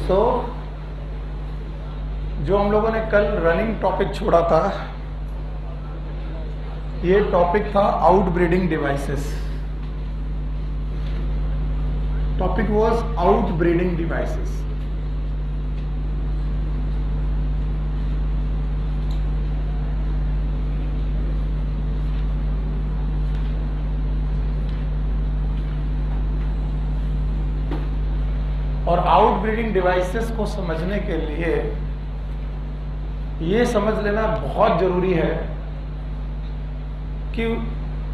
सो जो हम लोगों ने कल रनिंग टॉपिक छोड़ा था, ये टॉपिक था outbreeding devices. Topic was outbreeding devices. और आउटब्रीडिंग डिवाइसेस को समझने के लिए ये समझ लेना बहुत जरूरी है कि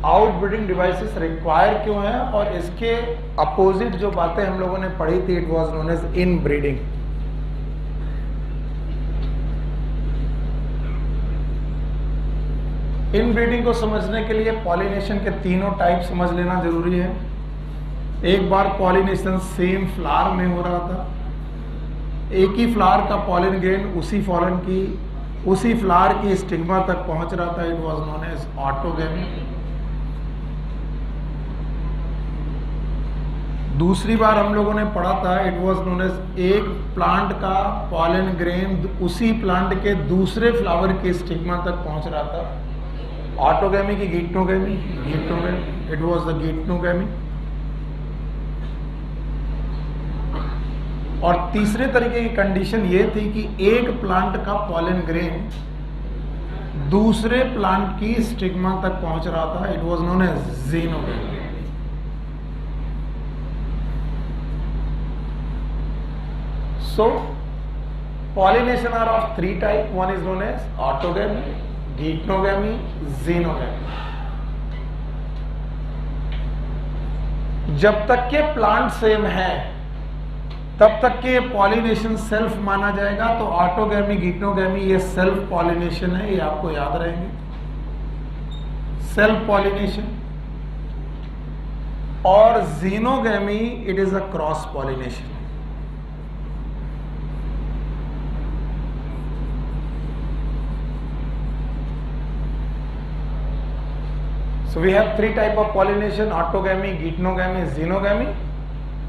आउटब्रीडिंग डिवाइसेस रिक्वायर क्यों है, और इसके अपोजिट जो बातें हम लोगों ने पढ़ी थी, it was known as inbreeding. Inbreeding को समझने के लिए पॉलिनेशन के तीनों टाइप समझ लेना जरूरी है। एक बार पॉलिनेशन सेम फ्लावर में हो रहा था, एक ही फ्लावर का पॉलिन ग्रेन उसी फ्लावर की स्टिग्मा तक पहुंच रहा था। It was known as autogamy. दूसरी बार हम लोगों ने पढ़ा था, इट वाज नोन एज एक प्लांट का पॉलिन ग्रेन उसी प्लांट के दूसरे फ्लावर की स्टिग्मा तक पहुंच रहा था। ऑटोगेमी की गिट्नोगेमी, इट वाज द गिट्नोगेमी। और तीसरे तरीके की कंडीशन ये थी कि एक प्लांट का पॉलन ग्रेन दूसरे प्लांट की स्टिग्मा तक पहुंच रहा था। It was known as xenogamy. So pollination are of three type. One is known as autogamy, geitonogamy, xenogamy. जब तक के प्लांट सेम है तब तक के पॉलिनेशन सेल्फ माना जाएगा। तो ऑटोगेमी, गिट्नोगेमी ये सेल्फ पॉलिनेशन है, ये आपको याद रहेंगे, सेल्फ पॉलिनेशन। और xenogamy it is a cross pollination. So we have three type of pollination: autogamy, geitonogamy, xenogamy.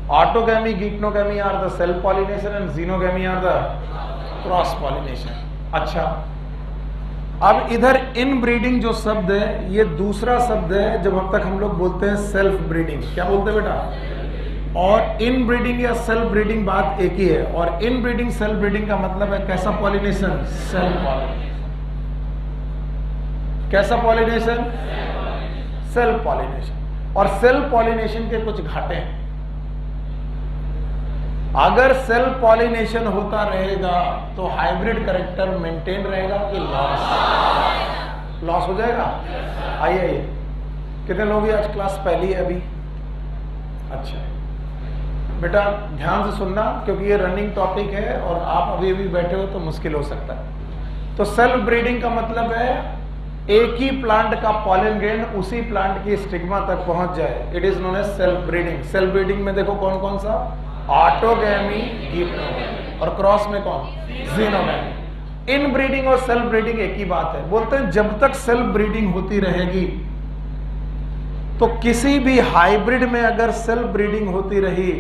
Autogamy, geitonogamy are the self pollination and xenogamy are the cross pollination. अच्छा, अब इधर inbreeding जो शब्द है ये दूसरा शब्द है जब अब तक हम लोग बोलते हैं सेल्फ ब्रीडिंग। क्या बोलते हैं बेटा? और इनब्रीडिंग या सेल्फ ब्रीडिंग बात एक ही है। और इनब्रीडिंग सेल्फ ब्रीडिंग का मतलब है कैसा पॉलिनेशन? Self pollination. कैसा पॉलिनेशन? Self pollination. और सेल्फ पॉलिनेशन के कुछ घाटे हैं। अगर सेल्फ पॉलिनेशन होता रहेगा तो हाइब्रिड कैरेक्टर मेंटेन रहेगा कि लॉस हो जाएगा? आइए कितने लोग आज क्लास पहली है अभी? अच्छा बेटा ध्यान से सुनना, क्योंकि ये रनिंग टॉपिक है और आप अभी अभी बैठे हो तो मुश्किल हो सकता है। तो सेल्फ ब्रीडिंग का मतलब है एक ही प्लांट का पॉलन ग्रेन उसी प्लांट की स्टिग्मा तक पहुंच जाए। It is known as self breeding. Self breeding में देखो कौन कौन सा? ऑटोगेमी, गिट्नोगेमी, और क्रॉस में कौन? ज़ीनोगेमी। इन ब्रीडिंग और सेल्फ ब्रीडिंग एक ही बात है। बोलते हैं जब तक सेल्फ ब्रीडिंग होती रहेगी तो किसी भी हाइब्रिड में अगर सेल्फ ब्रीडिंग होती रही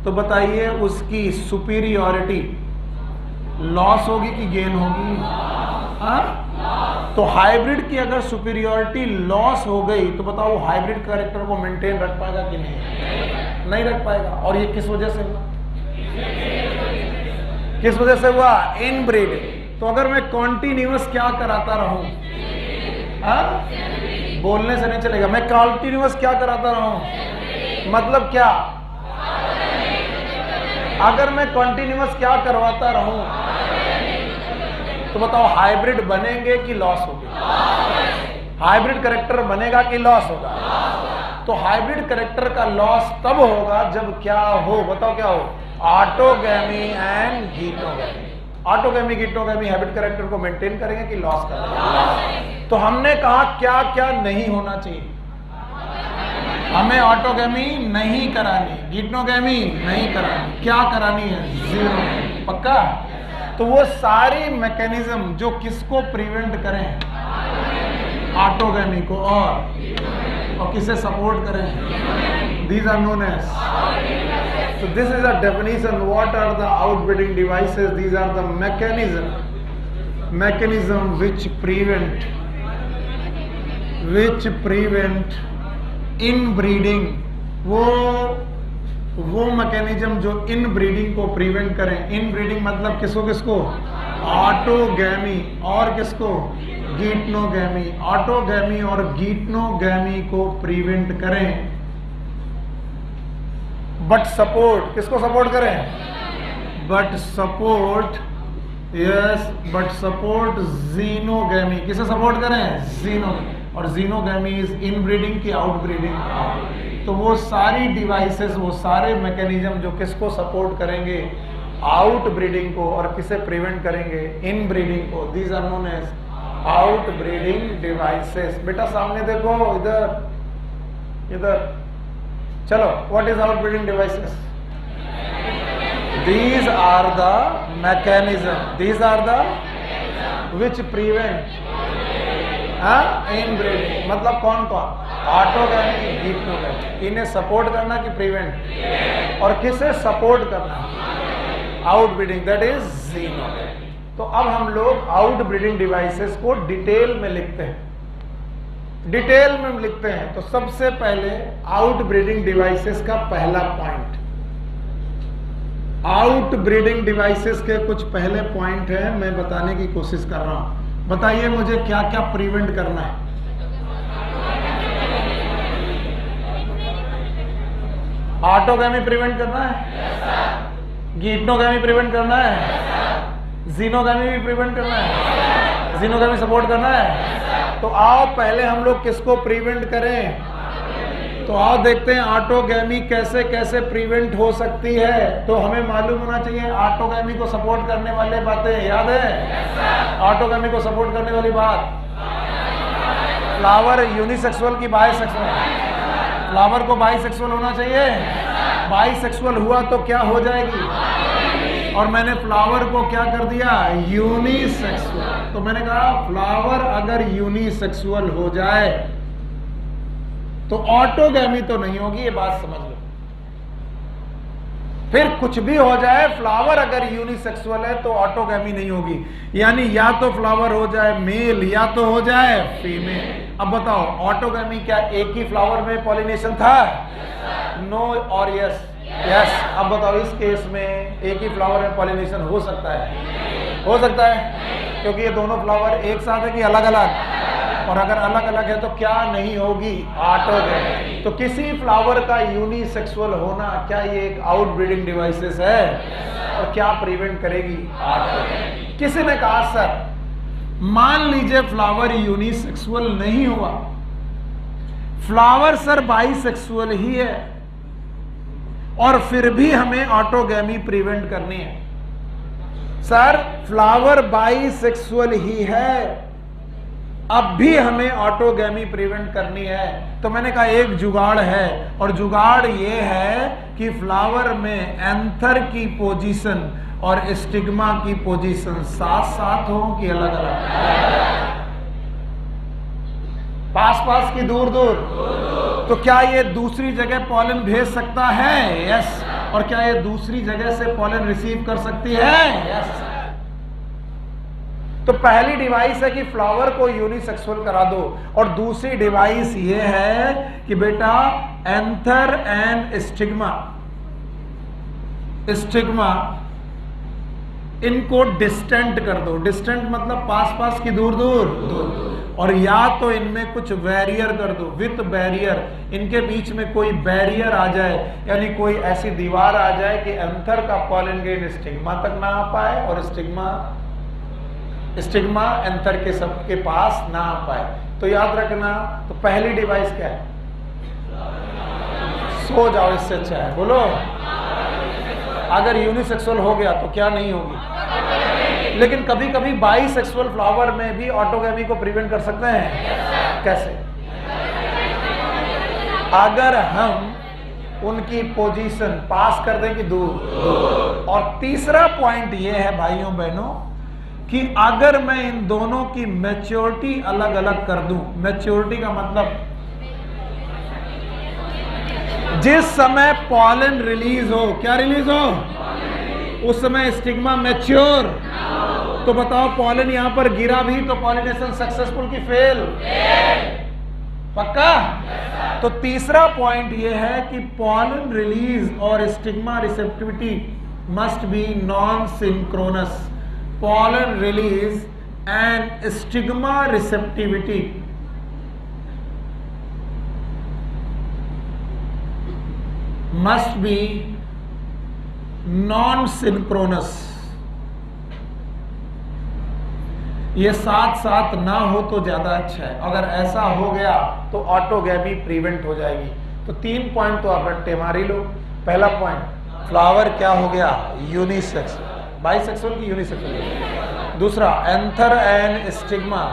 तो बताइए उसकी सुपीरियॉरिटी लॉस होगी कि गेन होगी? तो हाइब्रिड की अगर सुपीरियॉरिटी लॉस हो गई तो बताओ हाइब्रिड कैरेक्टर को मेंटेन रख पाएगा कि नहीं रख पाएगा। और ये किस वजह से हुआ? किस वजह से हुआ? इनब्रीड। तो अगर मैं कॉन्टिन्यूअस क्या कराता रहूं, बोलने से नहीं चलेगा, मैं कॉन्टिन्यूअस क्या कराता रहूं, मतलब क्या? अगर मैं कॉन्टिन्यूअस क्या करवाता रहूं तो बताओ हाइब्रिड बनेंगे कि लॉस होगी? हाइब्रिड कैरेक्टर बनेगा कि लॉस होगा? तो हाइब्रिड कैरेक्टर का लॉस तब होगा जब क्या हो? बताओ क्या हो? Autogamy and geitonogamy. Autogamy, geitonogamy hybrid character को मेंटेन करेंगे कि लॉस करेंगे? तो हमने कहा क्या क्या नहीं होना चाहिए। हमें ऑटोगेमी नहीं करानी, गिट्नोगेमी नहीं करानी, क्या करानी है? ज़ीनोगेमी। पक्का? तो वो सारी मैकेनिज्म जो किसको प्रिवेंट करें? ऑटोगेमी को, और किसे सपोर्ट करें? These are known as So this is a definition. What are the outbreeding devices? These are the mechanism which prevent inbreeding. वो मैकेनिज्म जो इनब्रीडिंग को प्रिवेंट करें. इनब्रीडिंग मतलब किसको? ऑटोगैमी और किसको? गीटनोगैमी. ऑटोगैमी और गीटनोगैमी को प्रिवेंट करें. बट सपोर्ट किसको सपोर्ट करें? But support xenogamy. किसे सपोर्ट करें? जीनोगैमी. और जीनोगैमी इज इनब्रीडिंग की आउटब्रीडिंग. तो वो सारी डिवाइसेस, वो सारे मैकेनिज्म जो किसको सपोर्ट करेंगे? आउटब्रीडिंग को. और किसे प्रिवेंट करेंगे? इनब्रीडिंग को. These are known as outbreeding devices. बेटा सामने देखो, इधर चलो. What is outbreeding devices? These are the mechanism which prevent inbreeding. मतलब कौन? Autogamy, geitonogamy. इन्हें सपोर्ट करना कि प्रिवेंट? और किसे सपोर्ट करना? Outbreeding, that is xenogamy. तो अब हम लोग आउटब्रीडिंग डिवाइसेस को डिटेल में लिखते हैं. तो सबसे पहले आउटब्रीडिंग डिवाइसेस का पहला पॉइंट. आउटब्रीडिंग डिवाइसेस के कुछ पहले पॉइंट हैं, मैं बताने की कोशिश कर रहा हूं. बताइए मुझे क्या क्या प्रिवेंट करना है? ऑटोगैमी प्रिवेंट करना है, गीटनोगैमी प्रिवेंट करना है, जीनोगैमी भी प्रिवेंट करना है, जीनोगैमी सपोर्ट करना है. तो आओ पहले हम लोग किसको प्रिवेंट करें? तो आओ देखते हैं ऑटोगैमी कैसे कैसे प्रिवेंट हो सकती है. तो हमें मालूम होना चाहिए ऑटोगैमी को सपोर्ट करने वाले बातें. याद है ऑटोगैमी को सपोर्ट करने वाली बात? फ्लावर यूनिसेक्सुअल की बाइसेक्सुअल? फ्लावर को बाइसेक्सुअल होना चाहिए. बाइसेक्सुअल हुआ तो क्या हो जाएगी? और मैंने फ्लावर को क्या कर दिया? यूनिसेक्सुअल. तो मैंने कहा फ्लावर अगर यूनिसेक्सुअल हो जाए तो ऑटोगैमी तो नहीं होगी. ये बात समझ लो. फिर कुछ भी हो जाए, फ्लावर अगर यूनिसेक्सुअल है तो ऑटोगैमी नहीं होगी. यानी या तो फ्लावर हो जाए मेल या तो हो जाए फीमेल. अब बताओ ऑटोगैमी क्या एक ही फ्लावर में पॉलिनेशन था? नो और यस. अब बताओ इस केस में एक ही फ्लावर में पॉलिनेशन हो सकता है? हो सकता है, क्योंकि ये दोनों फ्लावर एक साथ है कि अलग अलग? और अगर अलग अलग है तो क्या नहीं होगी? ऑटोगैमी. तो किसी फ्लावर का यूनिसेक्सुअल होना, क्या ये एक आउटब्रीडिंग डिवाइसेस है? और क्या प्रिवेंट करेगी? ऑटोगैमी. किसी ने कहा सर मान लीजिए फ्लावर यूनिसेक्सुअल नहीं हुआ, फ्लावर सर बाइसेक्सुअल ही है, और फिर भी हमें ऑटोगैमी प्रिवेंट करनी है. सर फ्लावर बाइसेक्सुअल ही है, अब भी हमें ऑटोगैमी प्रिवेंट करनी है. तो मैंने कहा एक जुगाड़ है, और जुगाड़ ये है कि फ्लावर में एंथर की पोजीशन और स्टिग्मा की पोजीशन साथ साथ हो कि अलग अलग? पास पास की दूर दूर? तो क्या ये दूसरी जगह पॉलन भेज सकता है? यस. और क्या ये दूसरी जगह से पॉलन रिसीव कर सकती है? यस. तो पहली डिवाइस है कि फ्लावर को यूनिसेक्सुअल करा दो, और दूसरी डिवाइस ये है कि बेटा एंथर एंड स्टिग्मा इनको डिस्टेंट कर दो. डिस्टेंट मतलब पास पास की दूर दूर. और या तो इनमें कुछ बैरियर कर दो, विथ बैरियर. इनके बीच में कोई बैरियर आ जाए, यानी कोई ऐसी दीवार आ जाए कि एंथर का पॉलन ग्रेन स्टिग्मा तक ना आ पाए और स्टिग्मा एंथर के सबके पास ना आ पाए. तो याद रखना, तो पहली डिवाइस क्या है? सो जाओ, इससे अच्छा है. बोलो. अगर यूनिसेक्सुअल हो गया तो क्या नहीं होगी? लेकिन कभी कभी बाइसेक्सुअल फ्लावर में भी ऑटोगैमी को प्रिवेंट कर सकते हैं. कैसे? अगर हम उनकी पोजीशन पास कर दें कि दूर. और तीसरा पॉइंट ये है भाइयों बहनों कि अगर मैं इन दोनों की मैच्योरिटी अलग अलग कर दूं. मैच्योरिटी का मतलब जिस समय पॉलन रिलीज हो, क्या रिलीज हो, उस समय स्टिग्मा मैच्योर। तो बताओ पॉलन यहां पर गिरा भी तो पॉलिनेशन सक्सेसफुल की फेल? पक्का? तो तीसरा पॉइंट यह है कि पॉलन रिलीज और stigma receptivity must B non synchronous. Pollen release and stigma receptivity must B non synchronous. ये साथ साथ ना हो तो ज्यादा अच्छा है। अगर ऐसा हो गया तो ऑटोगैमी प्रिवेंट हो जाएगी। तो 3 पॉइंट तो आप रट्टे मार ही लो। पहला पॉइंट, फ्लावर क्या हो गया, यूनिसेक्स, बाइसेक्सुअल की यूनिसेक्सुअल। दूसरा, anther and stigma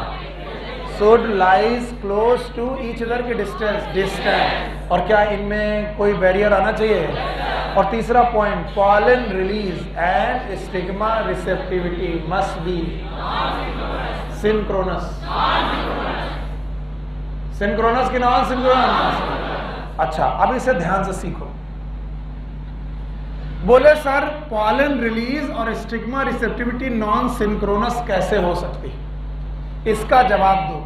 should lies close to each other के डिस्टेंस, और क्या इनमें कोई बैरियर आना चाहिए। और तीसरा point, pollen release and stigma receptivity must be synchronous. Synchronous की नॉन सिंक्रोनस? अच्छा, अब इसे ध्यान से सीखो। बोले सर पॉलन रिलीज और स्टिग्मा रिसेप्टिविटी नॉन सिंक्रोनस कैसे हो सकती? इसका जवाब दो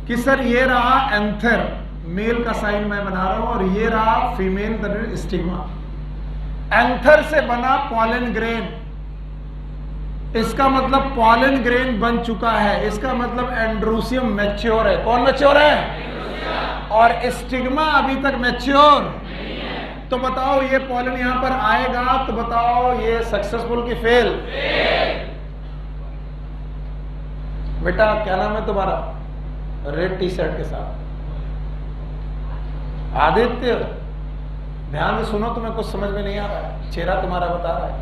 कि सर ये रहा एंथर, मेल का साइन मैं बना रहा हूं, और ये रहा फीमेल स्टिग्मा। एंथर से बना पॉलन ग्रेन, इसका मतलब पॉलन ग्रेन बन चुका है, इसका मतलब एंड्रोसियम मैच्योर है। कौन मैच्योर है? और स्टिग्मा अभी तक मैच्योर। तो बताओ ये पॉलन यहां पर आएगा तो बताओ ये सक्सेसफुल की फेल? बेटा क्या नाम है तुम्हारा, रेड टी शर्ट के साथ? आदित्य, ध्यान से सुनो, तुम्हें कुछ समझ में नहीं आ रहा है, चेहरा तुम्हारा बता रहा है।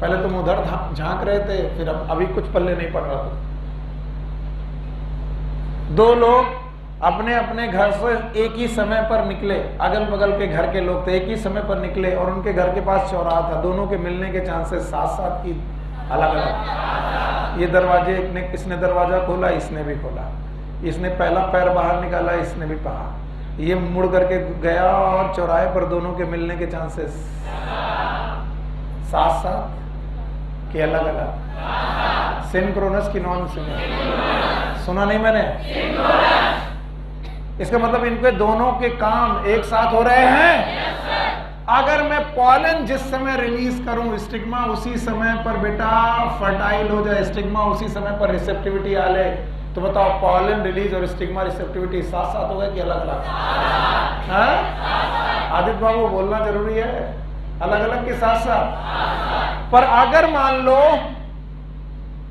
पहले तुम उधर झांक रहे थे, फिर अब अभी कुछ पल्ले नहीं पड़ रहा था। 2 लोग अपने अपने घर से एक ही समय पर निकले, अगल बगल के घर के लोग थे, एक ही समय पर निकले और उनके घर के पास चौराहा था। दोनों के मिलने के चांसेस साथ साथ की अलग अलग। ये दरवाजे, इसने दरवाजा खोला, इसने भी खोला, इसने पहला पैर बाहर निकाला, इसने भी बाहर, ये मुड़ करके गया और चौराहे पर दोनों के मिलने के चांसेस साथ साथ के अलग अलग। सिंक्रोनस की नॉन सिंक्रोनस? सुना नहीं मैंने? इसका मतलब इनके दोनों के काम एक साथ हो रहे हैं। अगर मैं पॉलन जिस समय रिलीज करूं, स्टिग्मा उसी समय पर बेटा फर्टाइल हो जाए, स्टिग्मा उसी समय पर रिसेप्टिविटी आ ले, तो बताओ पॉलन रिलीज और स्टिग्मा रिसेप्टिविटी साथ साथ हो गए कि अलग अलग? आदित्य बाबू बोलना जरूरी है, अलग अलग के साथ साथ। पर अगर मान लो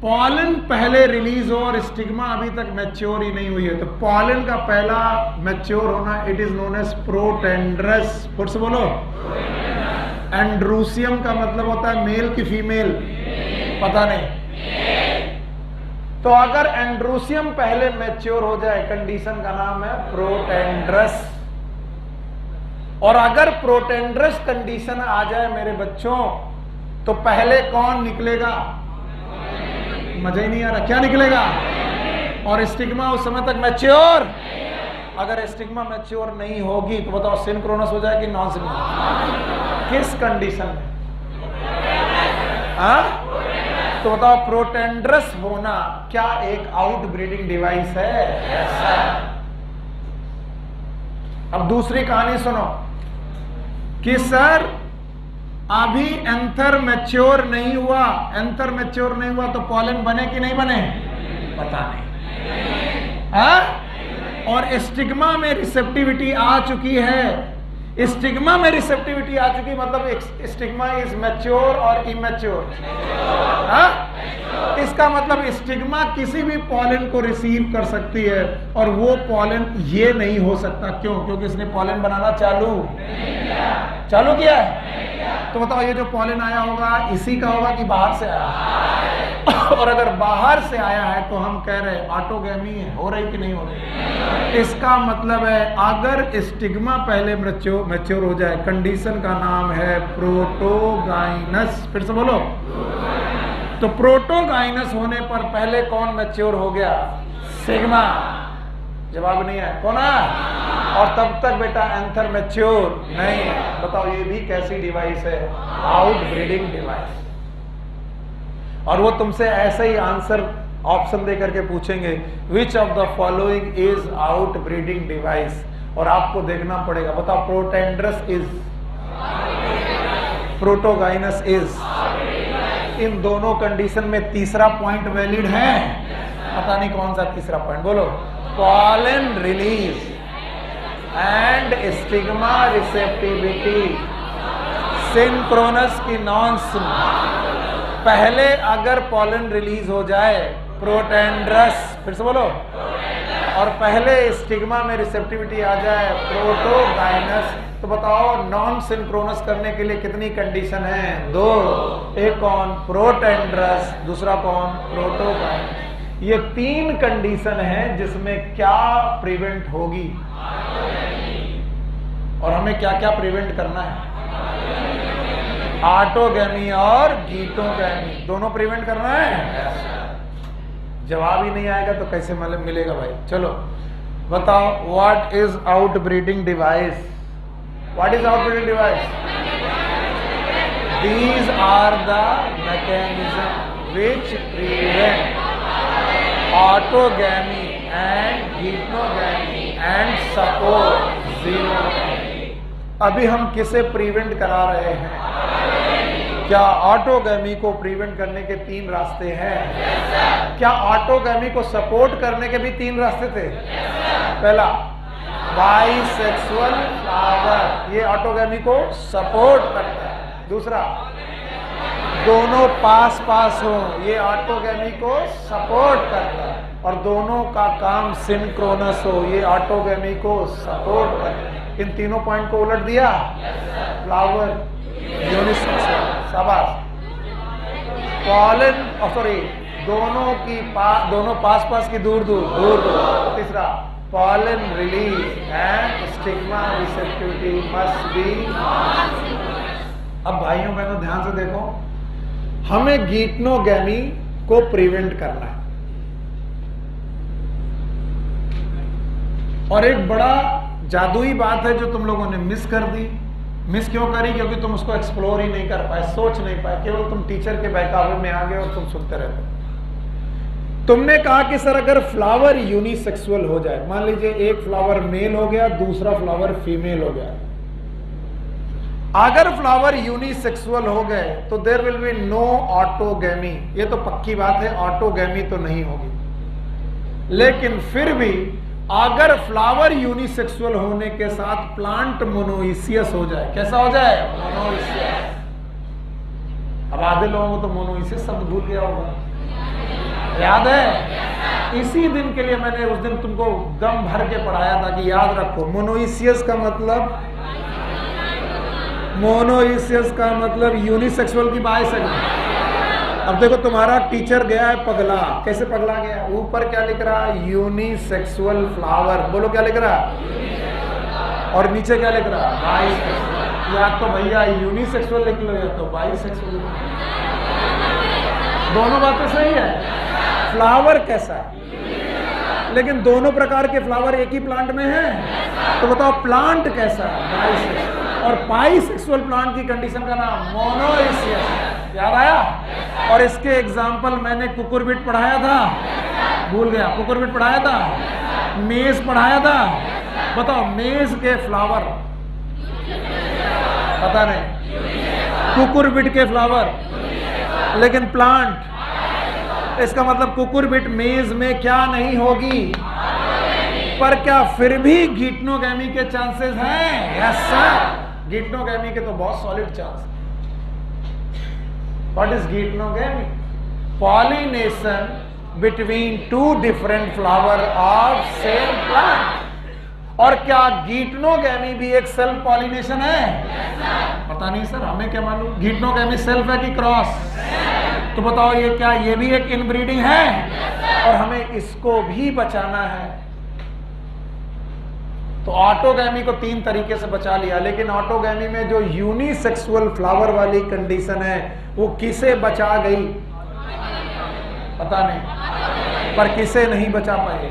पॉलन पहले रिलीज हो और स्टिग्मा अभी तक मैच्योर ही नहीं हुई है, तो पॉलन का पहला मैच्योर होना it is known as protandrous. फिर से बोलो, एंड्रोसियम का मतलब होता है मेल की फीमेल, पता नहीं। तो अगर एंड्रोसियम पहले मैच्योर हो जाए, कंडीशन का नाम है प्रोटेंड्रस। और अगर प्रोटेंड्रस कंडीशन आ जाए मेरे बच्चों, तो पहले कौन निकलेगा? मजा ही नहीं आ रहा, क्या निकलेगा? और स्टिग्मा उस समय तक मैच्योर। अगर स्टिग्मा मैच्योर नहीं होगी तो बताओ सिंक्रोनस हो जाएगी नॉन सिंक्रोनस? किस कंडीशन में? तो बताओ प्रोटेंड्रस होना क्या एक आउट ब्रीडिंग डिवाइस है? अब दूसरी कहानी सुनो कि सर अभी एंथर मैच्योर नहीं हुआ, एंथर मैच्योर नहीं हुआ तो पॉलन बने कि नहीं बने? पता नहीं। और स्टिग्मा में रिसेप्टिविटी आ चुकी है। स्टिग्मा में रिसेप्टिविटी आ चुकी मतलब स्टिग्मा इज मैच्योर और इमैच्योर। इसका मतलब स्टिग्मा किसी भी पॉलन को रिसीव कर सकती है और वो पॉलन ये नहीं हो सकता। क्यों? क्योंकि इसने पॉलन बनाना चालू किया है। तो बताओ ये जो पॉलन आया होगा इसी का होगा कि बाहर से आया? और अगर बाहर से आया है तो हम कह रहे ऑटोगैमी हो रही कि नहीं हो रही? इसका मतलब है अगर स्टिग्मा पहले मैच्योर हो जाए, कंडीशन का नाम है प्रोटोगाइनस। फिर से बोलो, तो प्रोटोगाइनस होने पर पहले कौन मैच्योर हो गया? सिग्मा। जवाब नहीं है, कौन है? और तब तक बेटा एंथर मैच्योर नहीं। बताओ ये भी कैसी डिवाइस है? Out breeding device. और वो तुमसे ऐसे ही आंसर ऑप्शन दे करके पूछेंगे, which of the following is out breeding device, और आपको देखना पड़ेगा। बताओ प्रोटेंड्रस इज, प्रोटोगाइनस इज। इन दोनों कंडीशन में तीसरा पॉइंट वैलिड है? पता नहीं कौन सा तीसरा पॉइंट, बोलो। Pollen release and stigma receptivity synchronous की नॉन। पहले अगर पॉलन रिलीज हो जाए प्रोटेंड्रस, फिर से बोलो, और पहले स्टिग्मा में रिसेप्टिविटी आ जाए प्रोटोगाइनस, तो बताओ नॉन सिंक्रोनस करने के लिए कितनी कंडीशन है? 2। एक कौन? प्रोटेंड्रस, दूसरा कौन? प्रोटोगाइनस। ये 3 कंडीशन है जिसमें क्या प्रिवेंट होगी, और हमें क्या क्या प्रिवेंट करना है? ऑटोगैमी और गीटोगैमी दोनों प्रिवेंट करना है। जवाब ही नहीं आएगा तो कैसे मिलेगा भाई? चलो बताओ, what is out breeding device? What is out breeding device? These are the mechanism which prevent autogamy and geitonogamy and support xenogamy. अभी हम किसे प्रिवेंट करा रहे हैं? क्या ऑटोगैमी को प्रिवेंट करने के 3 रास्ते हैं? क्या ऑटोगैमी को सपोर्ट करने के भी 3 रास्ते थे? पहला, बाइसेक्सुअल फ्लावर, ये ऑटोगैमी को सपोर्ट करता है। दूसरा, दोनों पास पास हो, ये ऑटोगैमी को सपोर्ट करता है। और दोनों का काम सिंक्रोनस हो, ये ऑटोगैमी को सपोर्ट करता है। इन तीनों पॉइंट को उलट दिया, फ्लावर यूनिसेक्सुअल, शाबाश। पॉलन, सॉरी, दोनों पास पास की दूर दूर दूर दूर। तीसरा, pollen release and stigma receptivity must B. अब भाइयों बहनों ध्यान से देखो, हमें गीटनोगैमी को प्रिवेंट करना है। और एक बड़ा जादुई बात है जो तुम लोगों ने मिस कर दी। मिस क्यों करी? क्योंकि तुम उसको एक्सप्लोर ही नहीं कर पाए, सोच नहीं पाए, केवल तुम टीचर के बहकावे में आ गए और तुम सुनते रहते। तुमने कहा कि सर अगर फ्लावर यूनिसेक्सुअल हो जाए, मान लीजिए एक फ्लावर मेल हो गया, दूसरा फ्लावर फीमेल हो गया। अगर फ्लावर यूनिसेक्सुअल हो गए तो there will be no autogamy. ये तो पक्की बात है, ऑटोगैमी तो नहीं होगी। लेकिन फिर भी अगर फ्लावर यूनिसेक्सुअल होने के साथ प्लांट मोनोइसियस हो जाए, कैसा हो जाए? मोनोइसियस। अब आधे लोगों को तो मोनोइसियस शब्द भूल गया होगा, याद है? इसी दिन के लिए मैंने उस दिन तुमको दम भर के पढ़ाया था कि याद रखो, मोनोइसियस का मतलब, मोनोइसियस का मतलब यूनिसेक्सुअल की बाइसेक्सुअल। अब देखो तुम्हारा टीचर गया है पगला, कैसे पगला गया? ऊपर क्या लिख रहा है? Unisexual flower. बोलो क्या लिख रहा है? और नीचे क्या लिख रहा है? बाइसेक्सुअल। या तो भैया यूनिसेक्सुअल लिख लो या तो बाइसेक्सुअल। दोनों बातें सही है। फ्लावर कैसा है? लेकिन दोनों प्रकार के फ्लावर एक ही प्लांट में है, तो बताओ प्लांट कैसा है? बाइसेक्सुअल। और बाइसेक्सुअल प्लांट की कंडीशन का नाम मोनोइसियस। याद आया? और इसके एग्जाम्पल मैंने कुकुरबिट पढ़ाया था, भूल गया, कुकुरबिट पढ़ाया था, मेज पढ़ाया था। बताओ मेज के फ्लावर, पता नहीं, कुकुरबिट के फ्लावर, लेकिन प्लांट, इसका मतलब कुकुरबिट मेज में क्या नहीं होगी? पर क्या फिर भी गीटनोगैमी के चांसेस हैं? यस सर, गीटनोगैमी के तो बहुत solid chance. What is geitonogamy? Pollination between 2 different flower of same plant. और क्या गीटनोगैमी भी एक सेल्फ पॉलिनेशन है? पता नहीं सर, हमें क्या मालूम। गीटनोगैमी सेल्फ है कि क्रॉस? तो बताओ ये क्या, ये भी एक इनब्रीडिंग है? और हमें इसको भी बचाना है। तो ऑटोगैमी को 3 तरीके से बचा लिया, लेकिन ऑटोगैमी में जो यूनिसेक्सुअल फ्लावर वाली कंडीशन है वो किसे बचा गई? पता नहीं, पर किसे नहीं बचा पाए?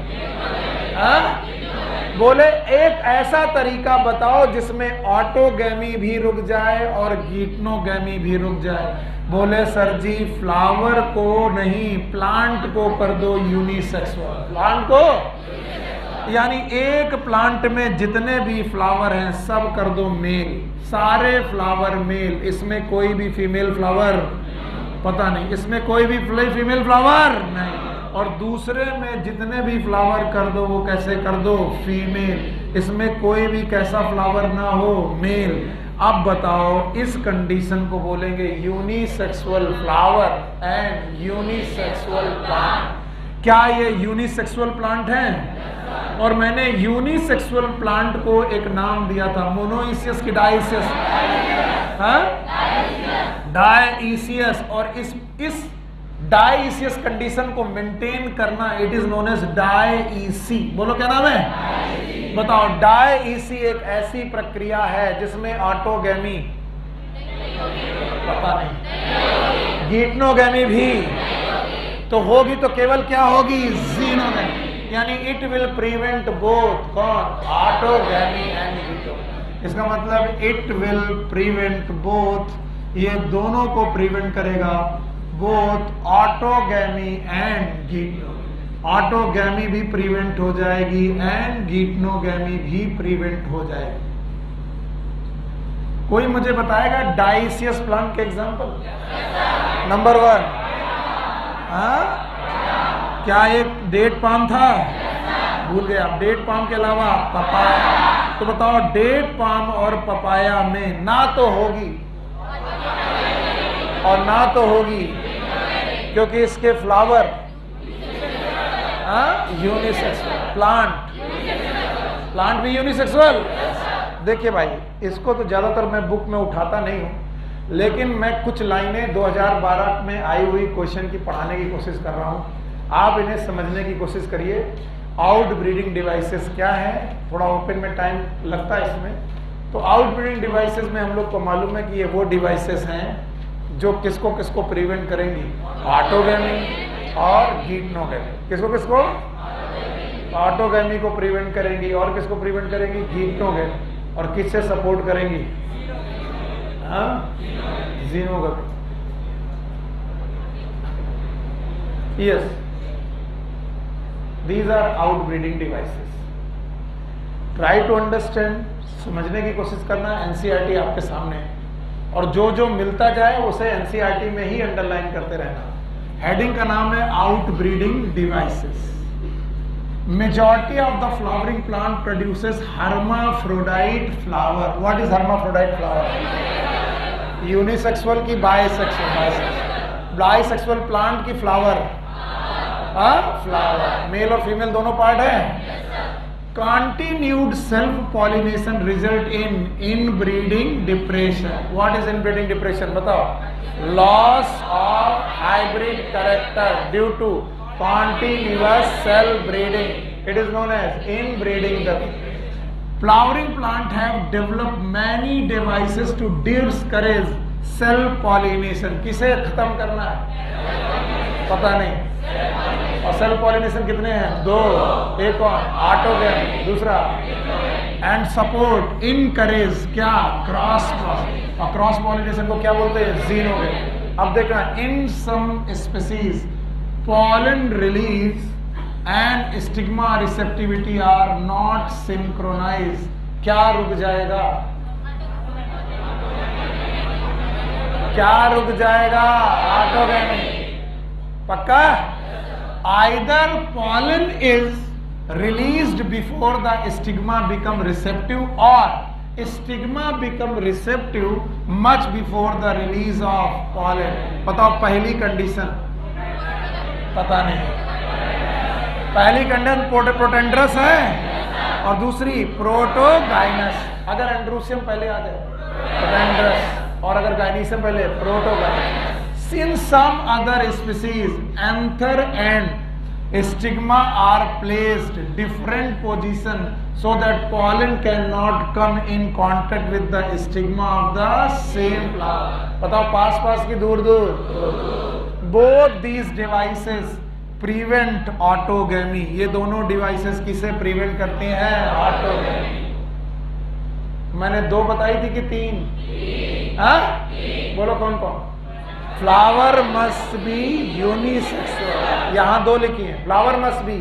बोले एक ऐसा तरीका बताओ जिसमें ऑटोगैमी भी रुक जाए और गीटनोगैमी भी रुक जाए। बोले सर जी फ्लावर को नहीं, प्लांट को कर दो यूनिसेक्सुअल। प्लांट को यानी एक प्लांट में जितने भी फ्लावर हैं सब कर दो मेल, सारे फ्लावर मेल, इसमें कोई भी फीमेल फ्लावर पता नहीं, इसमें कोई भी फीमेल फ्लावर नहीं। और दूसरे में जितने भी फ्लावर कर दो वो कैसे कर दो, फीमेल, इसमें कोई भी कैसा फ्लावर ना हो, मेल। अब बताओ इस कंडीशन को बोलेंगे unisexual flower and unisexual plant. क्या ये यूनिसेक्सुअल प्लांट है? और मैंने यूनिसेक्सुअल प्लांट को एक नाम दिया था, मोनोइसियस की डाइसियस, डाइसियस। और इस डाइसियस कंडीशन को मेंटेन करना it is known as dioecy. बोलो क्या नाम है? बताओ। डाइसी एक ऐसी प्रक्रिया है जिसमें ऑटोगैमी पता नहीं, गीटनोगैमी भी तो होगी, तो केवल क्या होगी, जीनोगैमी। यानी इट विल प्रिवेंट बोथ, कौन, ऑटोगैमी एंड गीटोगैमी। इसका मतलब इट विल प्रिवेंट बोथ, ये दोनों को प्रिवेंट करेगा, बोथ ऑटोगैमी एंड गीटनोगैमी। ऑटोगैमी भी प्रिवेंट हो जाएगी एंड गीटनोगैमी भी प्रिवेंट हो जाएगी। कोई मुझे बताएगा डाइसियस प्लांट के एग्जांपल? नंबर 1, क्या एक डेट पाम था? भूल गया। डेट पाम के अलावा पपाया। तो बताओ डेट पाम और पपाया में ना तो होगी और ना तो होगी, क्योंकि इसके फ्लावर यूनिसेक्सुअल। प्लांट भी यूनिसेक्सुअल। देखिए भाई, इसको तो ज्यादातर मैं बुक में उठाता नहीं हूं, लेकिन मैं कुछ लाइनें 2012 में आई हुई क्वेश्चन की पढ़ाने की कोशिश कर रहा हूं। आप इन्हें समझने की कोशिश करिए। आउट ब्रीडिंग डिवाइसेस क्या है, थोड़ा ओपन में टाइम लगता है इसमें। तो आउट ब्रीडिंग डिवाइसेस में हम लोग को मालूम है कि ये वो डिवाइसेस हैं जो किसको किसको प्रिवेंट करेंगी, ऑटोगैमी और गीटनोगैमी। किसको किसको? ऑटोगैमी को प्रिवेंट करेंगी और किसको प्रिवेंट करेंगी, गीटनोगैमी। और किससे सपोर्ट करेंगी, xenogamy. Yes, these are out breeding devices. Try to understand, समझने की कोशिश करना। एनसीईआरटी आपके सामने है और जो जो मिलता जाए उसे एनसीईआरटी में ही अंडरलाइन करते रहना। हेडिंग का नाम है out breeding devices. Majority of the flowering plant produces hermaphrodite flower. What is hermaphrodite flower? Unisexual की बाइसेक्सुअल? बाइसेक्सुअल प्लांट की flower, flower mail or female दोनों पार्ट है। Continued self-pollination result in inbreeding depression. What is inbreeding depression? बताओ। Loss of hybrid character due to continuous self-breeding. It is known as inbreeding. The flowering plant have developed many devices to discourage self-pollination. किसे खत्म करना है? पता नहीं। और self pollination कितने हैं? 2। एक और ऑटोगैमी, दूसरा एंड सपोर्ट इनकरेज क्या, क्रॉस। और क्रॉस पॉलिनेशन को क्या बोलते हैं, जीनोगैमी। अब देखना, in some species pollen release and stigma receptivity are not synchronized. क्या रुक जाएगा, क्या रुक जाएगा, ऑटोगैमी। पक्का? Either pollen is released before the stigma become receptive or stigma become receptive much before the release of pollen. बताओ पहली condition, पता नहीं। पहली कंडीशन प्रोटेंड्रस है और दूसरी प्रोटोगाइनस। अगर एंड्रोसियम पहले आ जाए प्रोटेंड्रस और अगर गाइनिसियम पहले protogynous. In some other species, anther and stigma are placed different position so that pollen cannot come in contact with the stigma of the same flower. बताओ पास पास की दूर दूर। Both these devices prevent autogamy. ये दोनों devices किसे prevent करती हैं? Autogamy. मैंने 2 बताई थी कि 3? हाँ, बोलो कौन कौन? फ्लावर मस्ट बी यूनिसेक्सुअल, यहां 2 लिखी है, फ्लावर मस्ट बी,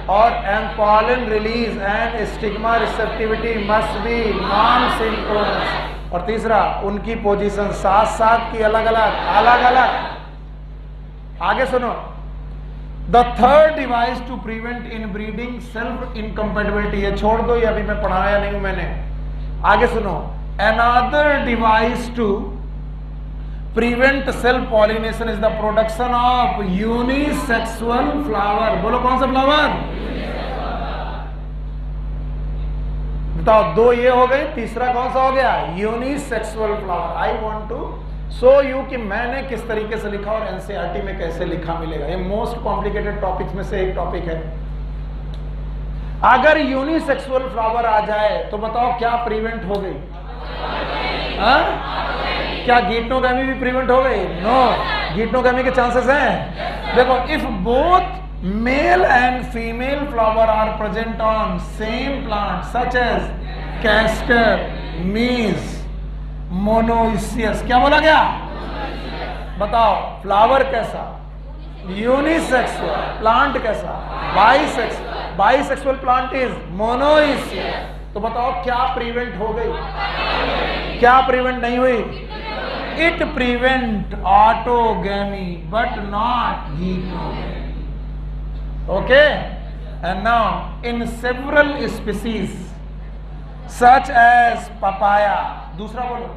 और pollen release and stigma receptivity must B non synchronous. और तीसरा, उनकी पोजीशन साथ साथ की अलग अलग, अलग अलग। आगे सुनो, the third device to prevent in breeding self incompatibility. ये छोड़ दो, ये अभी मैं पढ़ाया नहीं हूं मैंने। आगे सुनो, another device to prevent self pollination is the production of unisexual flower. बोलो कौन सा फ्लावर? बताओ, 2 ये हो गई, तीसरा कौन सा हो गया? Unisexual flower. I want to show you कि मैंने किस तरीके से लिखा और एनसीईआरटी में कैसे लिखा मिलेगा। ये मोस्ट कॉम्प्लिकेटेड टॉपिक्स में से एक टॉपिक है। अगर यूनिसेक्सुअल फ्लावर आ जाए तो बताओ क्या प्रिवेंट हो गई? क्या गीटोगैमी भी प्रिवेंट हो गई? नो, गीटोगैमी के चांसेस हैं। देखो, if both male and female flower are present on same plant such as castor, maize, monoecious. क्या बोला गया? बताओ, फ्लावर कैसा? यूनिसेक्सुअल। प्लांट कैसा? Bisexual. Bisexual plant is monoecious. तो बताओ क्या प्रिवेंट हो गई? क्या प्रिवेंट नहीं हुई? It prevent autogamy but not geitonogamy. Okay, and now in several species such as papaya, दूसरा बोलो,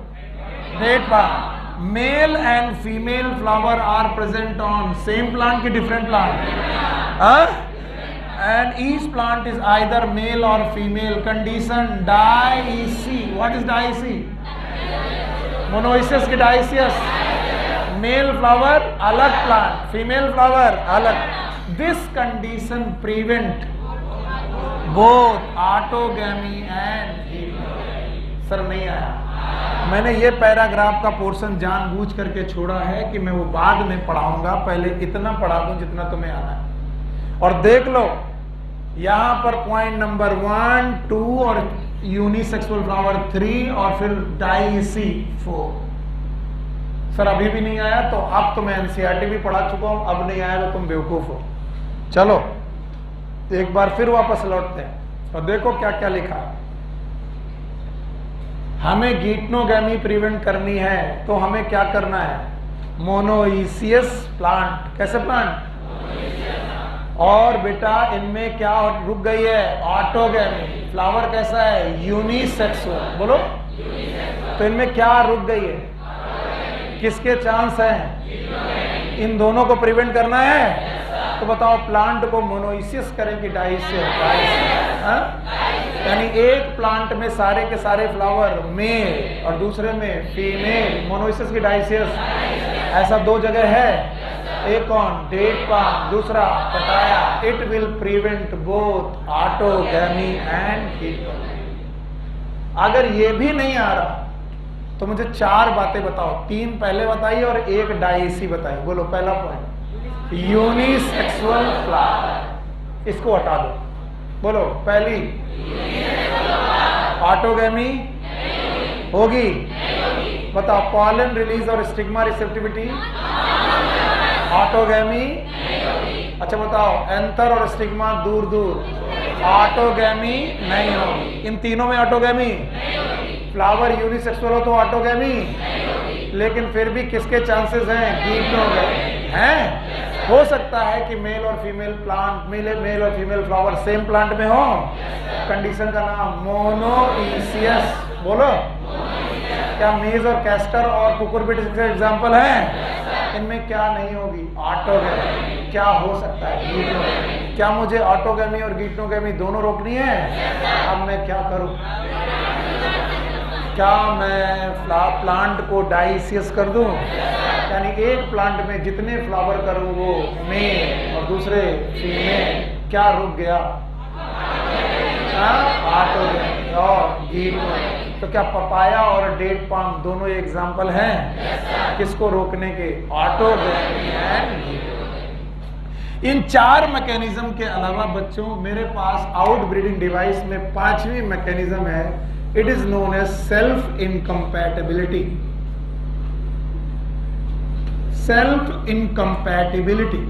date palm, male and female flower are present on same plant की different plant, and each plant is either male or female. Condition diecy. What is diecy? Monoecious की dioecious. Male flower अलग plant, female flower अलग। This condition prevent both autogamy and geitonogamy. Sir नहीं आया, मैंने ये paragraph का portion जानबूझ करके छोड़ा है कि मैं वो बाद में पढ़ाऊंगा, पहले इतना पढ़ा दूं जितना तुम्हें आना है। और देख लो, यहां पर पॉइंट नंबर 1, 2 और यूनिसेक्सुअल फ्लावर 3 और फिर डाइसी 4। सर अभी भी नहीं आया, तो अब तो मैं एनसीईआरटी भी पढ़ा चुका हूं, अब नहीं आया तो तुम बेवकूफ हो। चलो एक बार फिर वापस लौटते हैं और देखो क्या क्या लिखा है। हमें गीटोगैमी प्रिवेंट करनी है तो हमें क्या करना है? Monoecious plant. कैसे प्लांट? और बेटा इनमें क्या रुक गई है? ऑटोगैमी। फ्लावर कैसा है? यूनिसेक्सुअल। बोलो, तो इनमें क्या रुक गई है? किसके चांस हैं? इन दोनों को प्रिवेंट करना है। तो बताओ, प्लांट को मोनोइसियस करें कि डाइसियस? यानी एक प्लांट में सारे के सारे फ्लावर मेल और दूसरे में फीमेल। मोनोइसियस की डाइसियस? ऐसा 2 जगह है, एक कौन? डेट पाम, दूसरा papaya. It will prevent both autogamy and geitonogamy. अगर ये भी नहीं आ रहा तो मुझे 4 बातें बताओ। 3 पहले बताइए और 1 डाइसी बताइए। बोलो, पहला पॉइंट यूनिसेक्सुअल फ्लावर, इसको हटा दो। बोलो, पहली ऑटोगैमी होगी? बताओ, पॉलन रिलीज और स्टिग्मा रिसेप्टिविटी? ऑटोगैमी। अच्छा बताओ, एंथर और स्टिग्मा दूर दूर? ऑटोगैमी नहीं होगी। इन तीनों में ऑटोगैमी? फ्लावर यूनिसेक्सुअल हो तो ऑटोगैमी, लेकिन फिर भी किसके चांसेस हैं? गीटोगैमी हैं। हो सकता है कि mail or female plant, mail or female flower same plant में हो। कंडीशन का नाम मोनोइसियस। बोलो, क्या मेज और कैस्टर और कुकुरबिट इसके एग्जाम्पल हैं? इनमें क्या नहीं होगी? ऑटोगैमी। क्या हो सकता है? गीटोगैमी। क्या मुझे ऑटोगैमी और गीटोगैमी दोनों रोकनी है? अब मैं क्या करूं? क्या मैं प्लांट को डाइसियस कर दूं? यानी एक प्लांट में जितने फ्लावर करूं वो मेल और दूसरे फीमेल। क्या रुक गया? ऑटोगैमी और गीटोगैमी। तो क्या पपाया और डेट पाम दोनों एग्जाम्पल हैं किसको रोकने के? Autogamy and geitonogamy. In 4 mechanism के अलावा बच्चों मेरे पास आउट ब्रीडिंग डिवाइस में 5वीं मैकेनिज्म है, it is known as self incompatibility. Self incompatibility.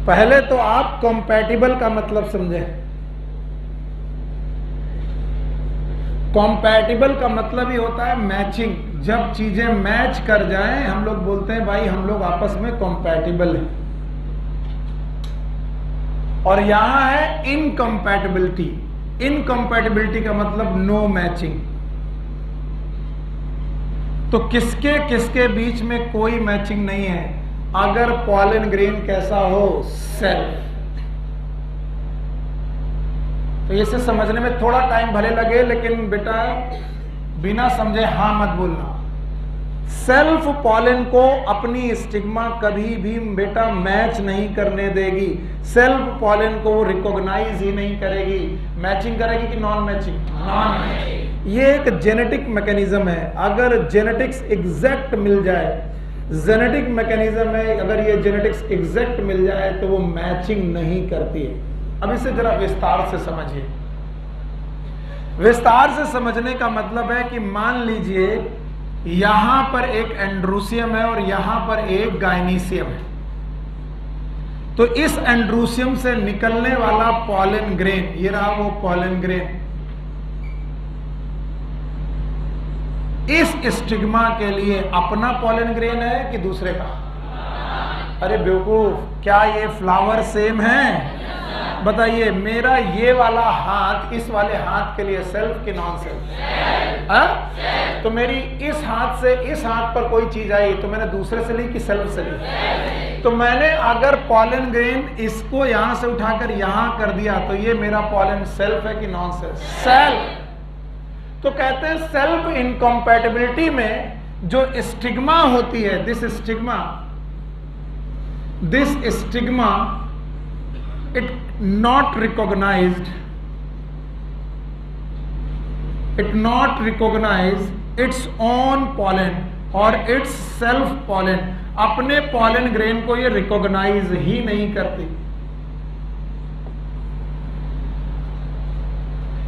पहले तो आप कंपैटिबल का मतलब समझें। कंपैटिबल का मतलब ही होता है मैचिंग। जब चीजें मैच कर जाएं हम लोग बोलते हैं भाई हम लोग आपस में कंपैटिबल हैं। और यहां है इनकम्पैटिबिलिटी। इनकम्पैटिबिलिटी का मतलब नो मैचिंग। तो किसके किसके बीच में कोई मैचिंग नहीं है। अगर पॉलन ग्रेन कैसा हो, सेल्फ। तो इसे समझने में थोड़ा टाइम भले लगे, लेकिन बेटा बिना समझे हां मत बोलना। सेल्फ पॉलन को अपनी स्टिग्मा कभी भी बेटा मैच नहीं करने देगी। सेल्फ पॉलन को वो रिकॉग्नाइज ही नहीं करेगी। मैचिंग करेगी कि नॉन मैचिंग? Non matching. ये एक जेनेटिक मैकेनिज्म है। अगर जेनेटिक्स एग्जैक्ट मिल जाए, जेनेटिक मैकेनिज्म है, अगर ये जेनेटिक्स एग्जैक्ट मिल जाए तो वो मैचिंग नहीं करती है। अब इसे जरा विस्तार से समझिए। विस्तार से समझने का मतलब है कि मान लीजिए यहां पर एक एंड्रूसियम है और यहां पर एक गाइनीसियम है। तो इस एंड्रूसियम से निकलने वाला पॉलन ग्रेन, ये रहा वो पॉलन ग्रेन, इस स्टिग्मा के लिए अपना पॉलन ग्रेन है कि दूसरे का? अरे बेवकूफ, क्या ये फ्लावर सेम है? बताइए, मेरा ये वाला हाथ इस वाले हाथ के लिए सेल्फ कि नॉन सेल्फ? तो मेरी इस हाथ से इस हाथ पर कोई चीज आई तो मैंने दूसरे से ली कि सेल्फ से ली? तो मैंने अगर पॉलन ग्रेन इसको यहां से उठाकर यहां कर दिया तो ये मेरा पॉलन सेल्फ है कि नॉन सेल्फ? सेल्फ। तो कहते हैं सेल्फ इनकम्पैटिबिलिटी में जो स्टिग्मा होती है, this stigma it not recognized its own pollen और its self pollen। अपने pollen grain को ये recognize ही नहीं करती।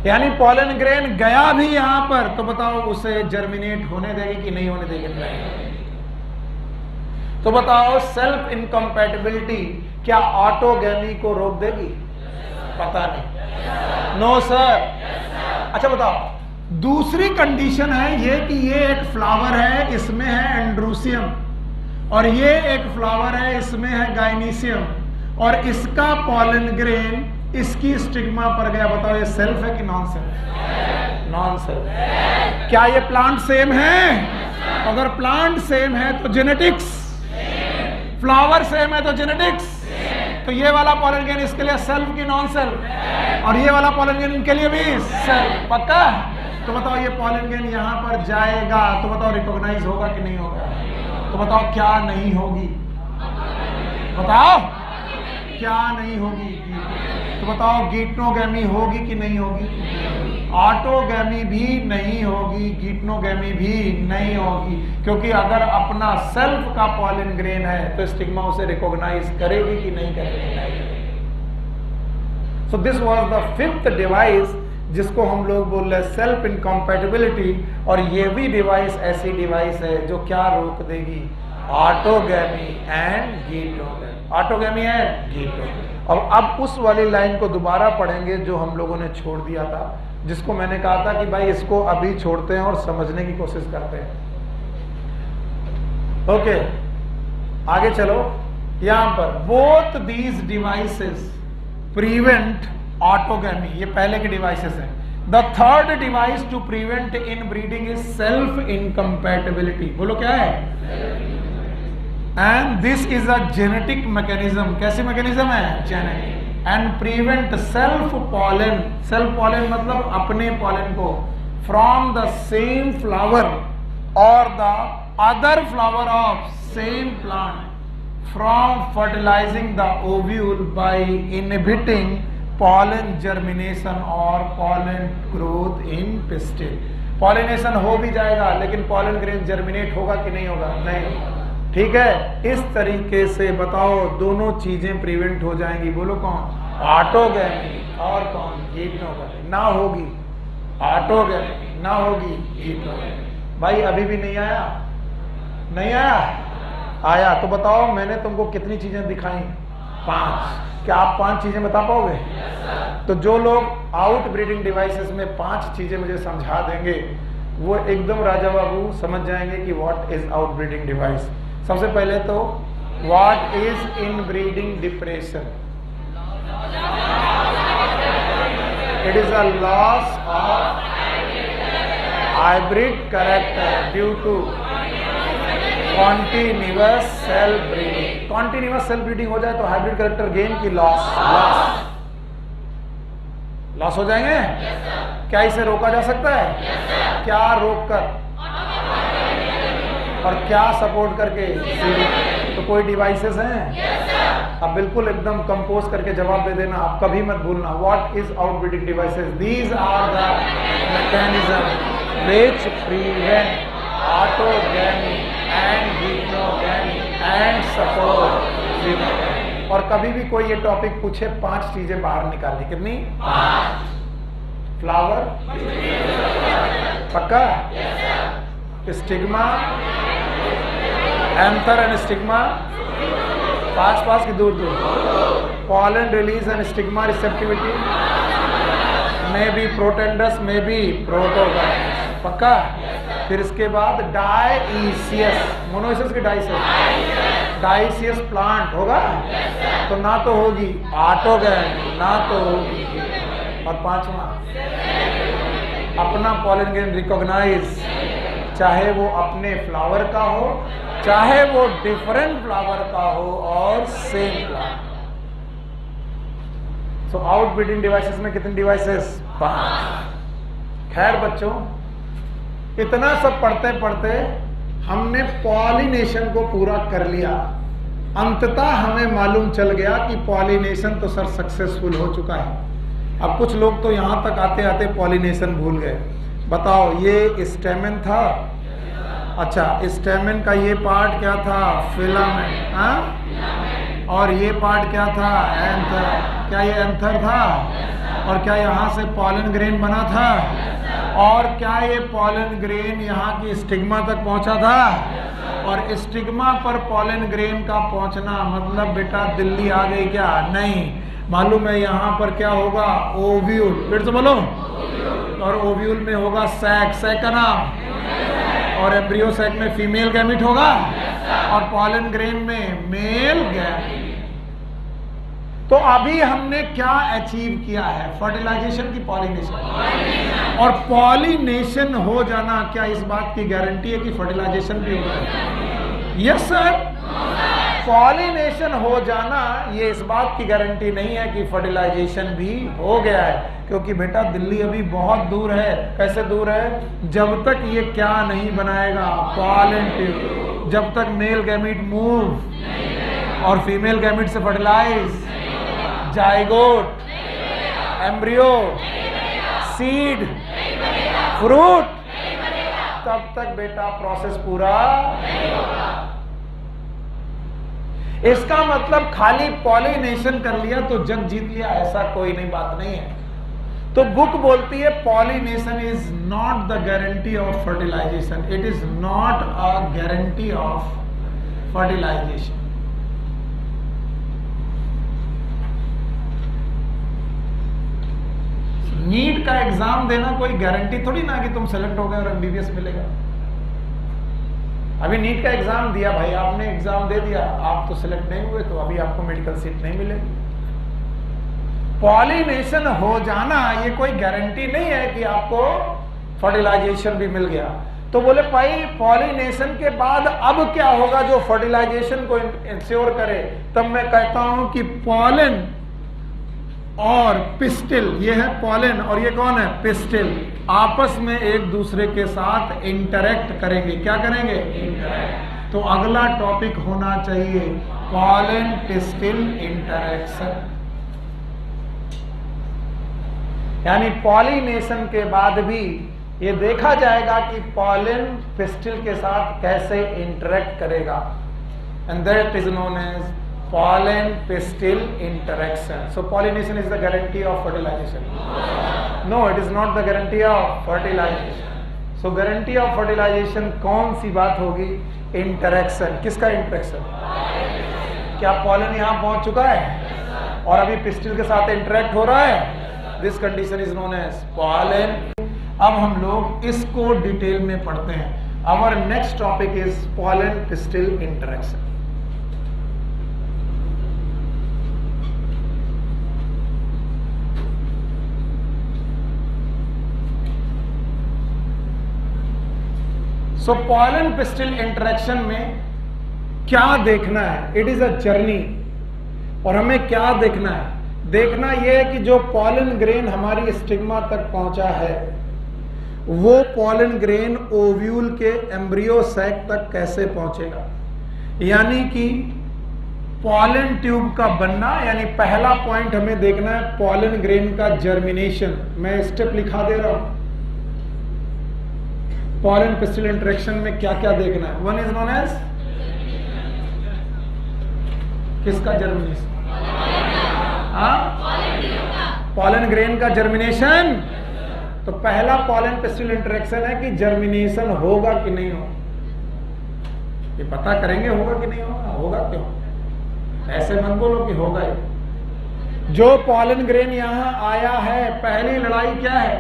यानी pollen grain गया भी यहां पर तो बताओ उसे जर्मिनेट होने देगी कि नहीं होने देगी? नहीं। तो बताओ सेल्फ इनकम्पैटिबिलिटी क्या ऑटोगैमी को रोक देगी? पता नहीं। No sir. अच्छा बताओ, दूसरी कंडीशन है ये कि ये एक फ्लावर है, इसमें है एंड्रूसियम, और ये एक फ्लावर है, इसमें है गाइनीसियम, और इसका पॉलन ग्रेन इसकी स्टिग्मा पर गया। बताओ ये सेल्फ है कि नॉन सेल्फ? Non self. क्या ये प्लांट सेम है? अगर प्लांट सेम है तो जेनेटिक्स, फ्लावर सेम है तो जेनेटिक्स। तो ये वाला पॉलन ग्रेन इसके लिए सेल्फ की नॉन सेल्फ, और ये वाला पॉलन ग्रेन इनके लिए भी सेल्फ। पक्का? तो बताओ ये पॉलन ग्रेन यहां पर जाएगा तो बताओ रिकॉग्नाइज होगा कि नहीं होगा? तो बताओ क्या नहीं होगी? बताओ क्या नहीं होगी? तो बताओ गिटनोगैमी होगी कि नहीं होगी? ऑटोगैमी भी नहीं होगी, गिटनोगैमी भी नहीं होगी, क्योंकि अगर अपना सेल्फ का पॉलन ग्रेन है तो स्टिग्मा उसे रिकॉग्नाइज करेगी कि नहीं करेगी? So this was the 5th device जिसको हम लोग बोल रहे हैं सेल्फ इनकम्पैटिबिलिटी। और ये भी डिवाइस ऐसी डिवाइस है जो क्या रोक देगी? Autogamy and geitonogamy. Autogamy and geitonogamy. अब उस वाली लाइन को दोबारा पढ़ेंगे जो हम लोगों ने छोड़ दिया था, जिसको मैंने कहा था कि भाई इसको अभी छोड़ते हैं और समझने की कोशिश करते हैं। ओके, आगे चलो। यहां पर both these devices prevent autogamy, ये पहले के डिवाइसेस हैं। The third device to prevent in breeding is self incompatibility. बोलो क्या है? And this is a genetic mechanism. कैसी मैकेनिज्म है? Genetic. And prevent self pollen, self pollen मतलब अपने पॉलन को, फ्रॉम द सेम फ्लावर और the other flower of same plant from fertilising the ovule by inhibiting pollen germination और pollen growth in pistil। Pollination हो भी जाएगा लेकिन pollen grain germinate होगा कि नहीं होगा? नहीं। ठीक है, इस तरीके से बताओ दोनों चीजें प्रिवेंट हो जाएंगी। बोलो कौन? ऑटोगैमी। और कौन? हिप्नोगैमी। ना होगी ऑटोगैमी, ना होगी हिप्नोगैमी। भाई अभी भी नहीं आया? नहीं आया? आया तो बताओ मैंने तुमको कितनी चीजें दिखाई? 5। क्या आप 5 चीजें बता पाओगे? तो जो लोग आउट ब्रीडिंग डिवाइसेस में 5 चीजें मुझे समझा देंगे वो एकदम राजा बाबू समझ जाएंगे कि what is out breeding device. सबसे पहले तो what is in breeding depression? It is a loss of hybrid character due to continuous self breeding. Continuous self breeding हो जाए तो हाइब्रिड कैरेक्टर गेन की लॉस हो जाएंगे। क्या इसे रोका जा सकता है? क्या रोक कर और क्या सपोर्ट करके? तो कोई डिवाइसेस हैं? अब बिल्कुल एकदम कंपोज करके जवाब दे देना, आप कभी मत भूलना। What is outbreeding devices? These are the mechanism which prevent autogamy and geitonogamy and support xenogamy. और कभी भी कोई ये टॉपिक पूछे 5 चीजें बाहर निकालनी। कितनी? 5। फ्लावर, पक्का? स्टिग्मा, एंथर एंड स्टिग्मा, पास की दूर pollen release and stigma receptivity, may be protandrous, may be protogynous, पक्का? फिर इसके बाद डाइसियस, मोनोसियस की डाइसियस प्लांट होगा तो ना तो होगी ऑटोगैमी, ना तो होगी। और 5वां अपना पॉलन ग्रेन रिकॉग्नाइज, चाहे वो अपने फ्लावर का हो चाहे वो डिफरेंट फ्लावर का हो और same plant. So out breeding devices में कितने डिवाइसेस? 5। खैर बच्चों, इतना सब पढ़ते पढ़ते हमने पॉलिनेशन को पूरा कर लिया। अंततः हमें मालूम चल गया कि पॉलिनेशन तो सर सक्सेसफुल हो चुका है। अब कुछ लोग तो यहां तक आते आते पॉलिनेशन भूल गए। बताओ ये स्टेमन था? अच्छा, स्टेमन का ये पार्ट क्या था? फिलामेंट। हाँ, और ये पार्ट क्या था? एंथर। क्या ये एंथर था? और क्या यहाँ से पॉलन ग्रेन बना था? और क्या ये पॉलन ग्रेन यहाँ की स्टिग्मा तक पहुंचा था? और स्टिग्मा पर पॉलन ग्रेन का पहुंचना मतलब बेटा दिल्ली आ गई क्या? नहीं, मालूम है यहाँ पर क्या होगा? ओव्यूल। फिर से बोलो। और ओव्यूल में होगा सैक, सैक का नाम, और एम्ब्रियो सैक में फीमेल गैमिट होगा और पॉलन ग्रेन में मेल गैमिट। तो अभी हमने क्या अचीव किया है? फर्टिलाइजेशन की पॉलिनेशन। और पॉलिनेशन हो जाना क्या इस बात की गारंटी है कि फर्टिलाइजेशन भी होगा? Yes sir. पॉलिनेशन हो जाना ये इस बात की गारंटी नहीं है कि फर्टिलाइजेशन भी हो गया है, क्योंकि बेटा दिल्ली अभी बहुत दूर है। कैसे दूर है? जब तक ये क्या नहीं बनाएगा? Pollen tube. जब तक मेल गैमिट मूव और फीमेल गैमिट से fertilise, zygote, embryo, seed, fruit, तब तक बेटा प्रोसेस पूरा नहीं होगा। इसका मतलब खाली पॉलिनेशन कर लिया तो जग जीत लिया, ऐसा कोई नहीं, बात नहीं है। तो बुक बोलती है pollination is not the guarantee of fertilisation, it is not a guarantee of fertilisation. NEET का एग्जाम देना कोई गारंटी थोड़ी ना कि तुम सेलेक्ट हो गए और एमबीबीएस मिलेगा। अभी नीट का एग्जाम दिया भाई, आपने एग्जाम दे दिया, आप तो सिलेक्ट नहीं हुए तो अभी आपको मेडिकल सीट नहीं मिलेगी। पॉलिनेशन हो जाना ये कोई गारंटी नहीं है कि आपको फर्टिलाइजेशन भी मिल गया। तो बोले भाई पॉलिनेशन के बाद अब क्या होगा जो फर्टिलाइजेशन को इंश्योर करे? तब मैं कहता हूं कि पॉलन और पिस्टिल, ये है पॉलन और ये कौन है? पिस्टिल, आपस में एक दूसरे के साथ इंटरेक्ट करेंगे। क्या करेंगे? इंटरेक्ट। तो अगला टॉपिक होना चाहिए पॉलन पिस्टिल इंटरेक्शन। यानी पॉलिनेशन के बाद भी ये देखा जाएगा कि पॉलन पिस्टिल के साथ कैसे इंटरेक्ट करेगा, and that is known as pollen pistil interaction. So pollination is the guarantee of fertilization. No, it is not the guarantee of fertilization. So guarantee of fertilization कौन सी बात होगी? Interaction. किसका interaction? क्या pollen यहाँ पहुंच चुका है और अभी pistil के साथ interact हो रहा है? This condition is known as pollen. अब हम लोग इसको डिटेल में पढ़ते हैं. Our next topic is pollen pistil interaction. So pollen pistil interaction में क्या देखना है? It is a journey. और हमें क्या देखना है? देखना यह है कि जो पॉलन ग्रेन हमारी स्टिग्मा तक पहुंचा है वो पॉलन ग्रेन ओव्यूल के एम्ब्रियो सैक तक कैसे पहुंचेगा. यानी कि पॉलन ट्यूब का बनना, यानी पहला पॉइंट हमें देखना है पॉलन ग्रेन का जर्मिनेशन. मैं स्टेप लिखा दे रहा हूं. पॉलन पिस्टिल इंटरेक्शन में क्या क्या देखना है? वन इज नोन एज किसका जर्मिनेशन? पॉलन ग्रेन का जर्मिनेशन. तो पहला पॉलन पिस्टिल इंटरेक्शन है कि जर्मिनेशन होगा कि नहीं होगा. ये पता करेंगे होगा कि नहीं होगा. होगा क्यों? ऐसे मत बोलो कि होगा ही. जो पॉलन ग्रेन यहां आया है, पहली लड़ाई क्या है?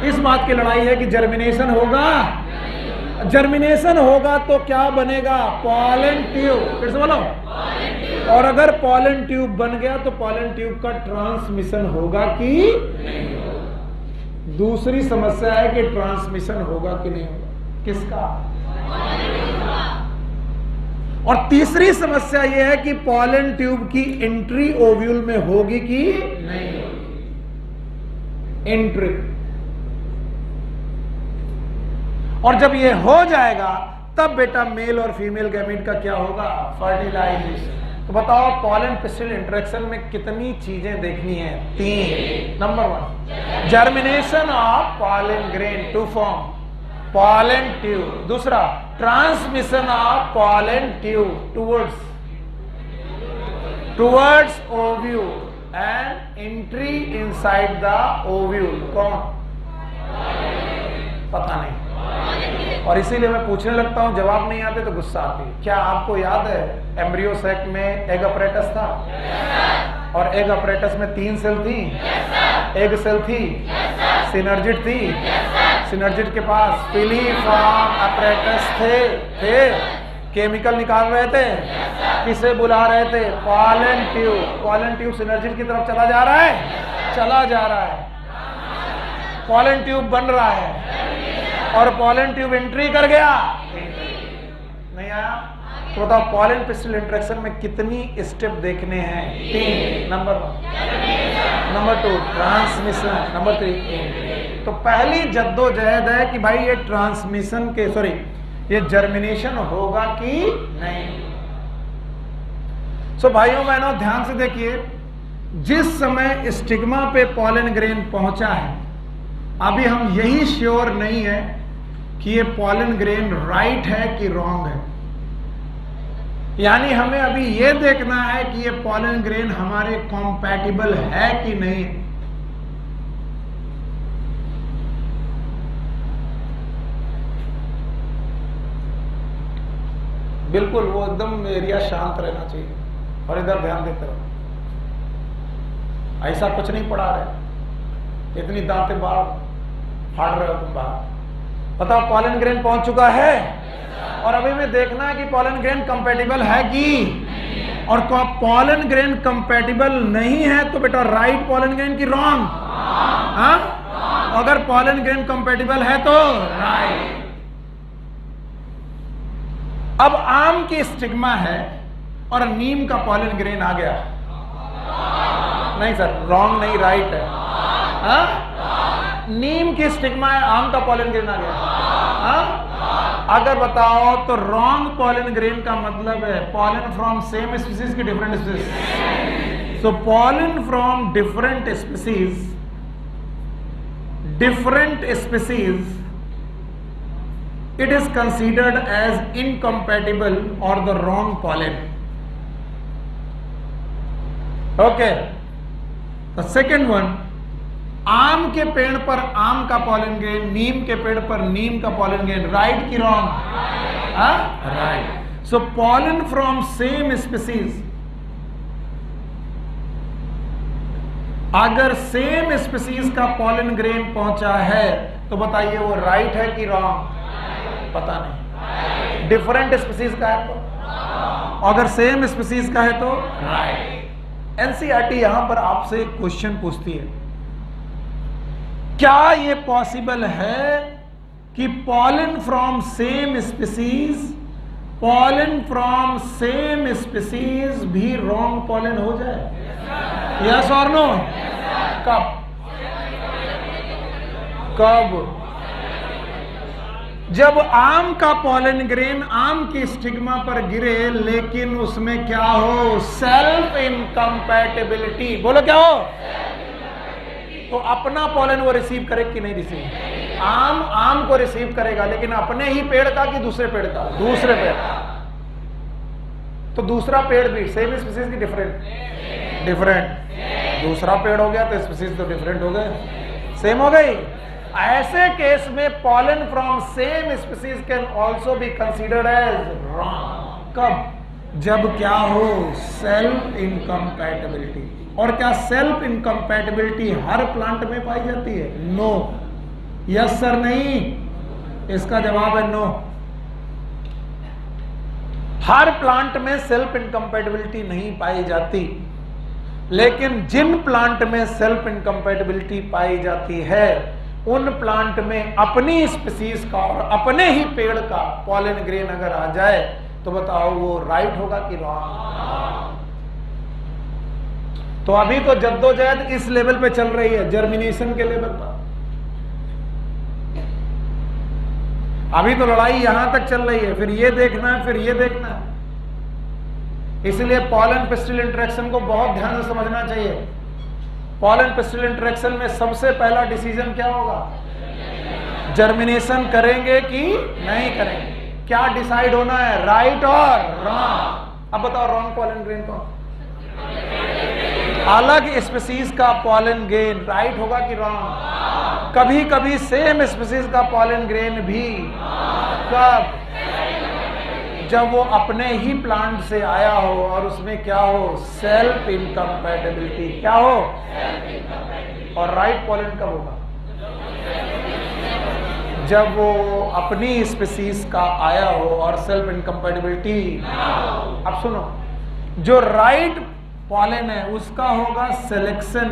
इस बात की लड़ाई है कि जर्मिनेशन होगा. जर्मिनेशन होगा तो क्या बनेगा? Pollen tube. फिर से बोलो. और अगर पॉलन ट्यूब बन गया तो पॉलन ट्यूब का ट्रांसमिशन होगा कि नहीं? दूसरी समस्या है कि ट्रांसमिशन होगा कि नहीं होगा. किसका? और तीसरी समस्या यह है कि पॉलन ट्यूब की एंट्री ओव्यूल में होगी कि नहीं होगी. एंट्री. और जब ये हो जाएगा तब बेटा मेल और फीमेल गैमेट का क्या होगा? फर्टिलाइजेशन. तो बताओ पॉलन पिस्टिल इंटरेक्शन में कितनी चीजें देखनी है? 3. Number 1 germination of pollen grain to form pollen tube. दूसरा transmission of pollen tube towards ovule and entry inside the ovule. कौन? पता नहीं. और इसीलिए मैं पूछने लगता हूं, जवाब नहीं आते तो गुस्सा आती है. क्या आपको याद है एम्ब्रियो सैक में एग अपरेटस था? और एग अपरेटस में 3 सेल थी. एग सेल थी, सिनर्जिड थी. सिनर्जिड के पास फिलीफॉर्म अपरेटस थे. केमिकल निकाल रहे थे. किसे बुला रहे थे? Pollen tube. Pollen tube synergid की तरफ चला जा रहा है. चला जा रहा है. पॉलन ट्यूब बन रहा है और पॉलन ट्यूब एंट्री कर गया. नहीं आया? तो बताओ पॉलन पिस्टिल इंटरेक्शन में कितनी स्टेप देखने हैं? 3. नंबर 1. Number 2 transmission. नंबर 3 तो पहली जद्दोजहद है कि भाई ये ट्रांसमिशन के ये जर्मिनेशन होगा कि नहीं. सो भाइयों बहनों ध्यान से देखिए, जिस समय स्टिग्मा पे पॉलन ग्रेन पहुंचा है अभी हम यही श्योर नहीं है कि ये पॉलन ग्रेन राइट है कि रॉन्ग है. यानी हमें अभी ये देखना है कि ये पॉलन ग्रेन हमारे कॉम्पैटिबल है कि नहीं. बिल्कुल वो एकदम एरिया शांत रहना चाहिए और इधर ध्यान देते रहो. ऐसा कुछ नहीं पढ़ा रहे, इतनी दांतें बाहर फाड़ रहे हो तुम बाहर. बताओ पॉलन ग्रेन पहुंच चुका है और अभी में देखना है कि पॉलन ग्रेन कंपैटिबल है कि, और पॉलन ग्रेन कंपैटिबल नहीं है तो बेटा राइट पॉलन ग्रेन की रॉन्ग. हाँ, अगर पॉलन ग्रेन कंपैटिबल है तो राइट. अब आम की स्टिग्मा है और नीम का पॉलन ग्रेन आ गया. नहीं सर, रॉन्ग नहीं, राइट है. हाँ? नीम की स्टिग्मा है, आम का पॉलन ग्रेन आ गया. हाँ? अगर बताओ तो रॉन्ग पॉलन ग्रेन का मतलब है पॉलन फ्रॉम सेम स्पीसीज की different species. So pollen from different species different species, it is considered as incompatible or the wrong pollen. Okay. The second one, आम के पेड़ पर आम का पॉलन ग्रेन, नीम के पेड़ पर नीम का पॉलन ग्रेन, राइट की wrong? Right. So pollen from same species, अगर सेम स्पीसीज का पॉलन ग्रेन पहुंचा है तो बताइए वो राइट है कि रॉन्ग? पता नहीं. डिफरेंट स्पीसीज का है तो, अगर सेम स्पीसीज का है तो राइट. एनसीईआरटी यहां पर आपसे एक क्वेश्चन पूछती है, क्या ये पॉसिबल है कि पॉलन फ्रॉम सेम स्पीसीज भी रॉन्ग पॉलन हो जाए? यस और नो? कब? जब आम का पॉलन ग्रेन आम की स्टिग्मा पर गिरे लेकिन उसमें क्या हो? Self incompatibility. बोलो क्या हो? तो अपना पॉलन वो रिसीव करे कि नहीं रिसीव? आम को रिसीव करेगा, लेकिन अपने ही पेड़ का कि दूसरे पेड़ का? दूसरे पेड़ का. तो दूसरा पेड़ भी सेम स्पीसीज की डिफरेंट. दूसरा पेड़ हो गया तो स्पीसीज तो डिफरेंट हो गए, सेम हो गई. ऐसे केस में pollen from same species can also be considered as wrong. कब? जब क्या हो? Self incompatibility. और क्या सेल्फ इनकम्पैटिबिलिटी हर प्लांट में पाई जाती है? नो. Yes sir? नहीं. इसका जवाब है नो. हर प्लांट में सेल्फ इनकम्पैटिबिलिटी नहीं पाई जाती, लेकिन जिन प्लांट में सेल्फ इनकम्पैटिबिलिटी पाई जाती है उन प्लांट में अपनी स्पीसीज का और अपने ही पेड़ का पॉलन ग्रेन अगर आ जाए तो बताओ वो राइट होगा कि रॉन्ग? तो अभी तो जद्दोजहद इस लेवल पे चल रही है, जर्मिनेशन के लेवल पर. अभी तो लड़ाई यहां तक चल रही है, फिर ये देखना है, फिर ये देखना है. इसलिए पॉलन पिस्टिल इंटरेक्शन को बहुत ध्यान से समझना चाहिए. पॉलन पिस्टिल इंटरेक्शन में सबसे पहला डिसीजन क्या होगा? जर्मिनेशन करेंगे कि नहीं करेंगे. क्या डिसाइड होना है? राइट और रॉन्ग. अब बताओ रॉन्ग पॉलन ग्रेन कौन? अलग स्पीसीज का पॉलन ग्रेन राइट होगा कि रॉन्ग? कभी कभी सेम स्पीसीज का पॉलन ग्रेन भी. कब? जब वो अपने ही प्लांट से आया हो और उसमें क्या हो? Self incompatibility. क्या हो? और राइट पॉलन कब होगा? जब वो अपनी स्पीसीज का आया हो और सेल्फ इनकम्पैटिबिलिटी. अब सुनो, जो राइट पॉलन है उसका होगा सिलेक्शन,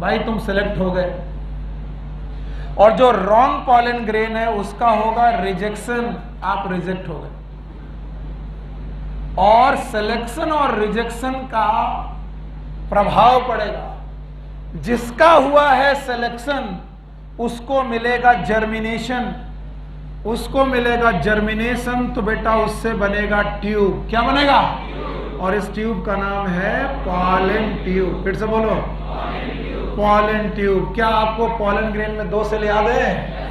भाई तुम सिलेक्ट हो गए. और जो रॉन्ग पॉलन ग्रेन है उसका होगा रिजेक्शन, आप रिजेक्ट हो गए. और सिलेक्शन और रिजेक्शन का प्रभाव पड़ेगा. जिसका हुआ है सिलेक्शन उसको मिलेगा जर्मिनेशन, उसको मिलेगा जर्मिनेशन, तो बेटा उससे बनेगा ट्यूब. क्या बनेगा? और इस ट्यूब का नाम है पॉलन ट्यूब. फिर से बोलो, पॉलन ट्यूब. क्या आपको पॉलन ग्रेन में 2 सेल याद है?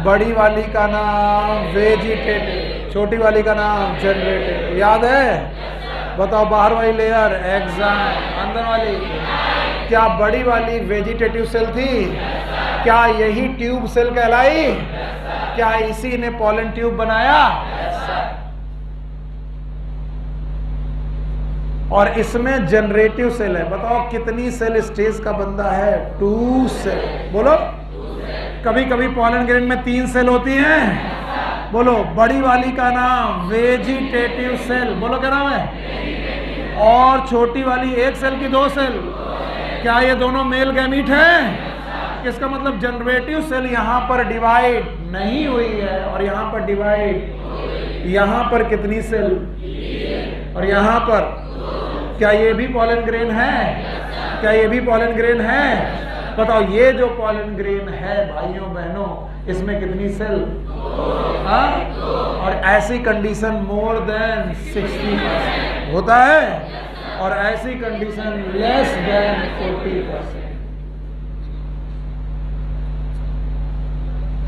बड़ी वाली का नाम वेजिटेटिव, छोटी वाली का नाम जनरेटिव. याद है? बताओ बाहर वाली लेयर एक्साइम, अंदर वाली. क्या बड़ी वाली वेजिटेटिव सेल थी? क्या यही ट्यूब सेल कहलाई? क्या इसी ने पॉलन ट्यूब बनाया? और इसमें जनरेटिव सेल है. बताओ कितनी सेल स्टेज का बंदा है? 2 सेल. बोलो. कभी कभी पॉलन ग्रेन में 3 सेल होती हैं. बोलो. बड़ी वाली का नाम वेजिटेटिव सेल. बोलो क्या नाम है? और छोटी वाली 1 सेल की 2 सेल. क्या ये दोनों मेल गैमीट हैं? इसका मतलब जनरेटिव सेल यहां पर डिवाइड नहीं हुई है और यहां पर डिवाइड. यहां पर कितनी सेल? और यहां पर क्या ये भी पॉलन ग्रेन है? क्या ये भी पॉलन ग्रेन है? बताओ ये जो पॉलन ग्रेन है भाइयों बहनों, इसमें कितनी सेल? और ऐसी कंडीशन मोर देन 60% होता है और ऐसी कंडीशन लेस देन 40%.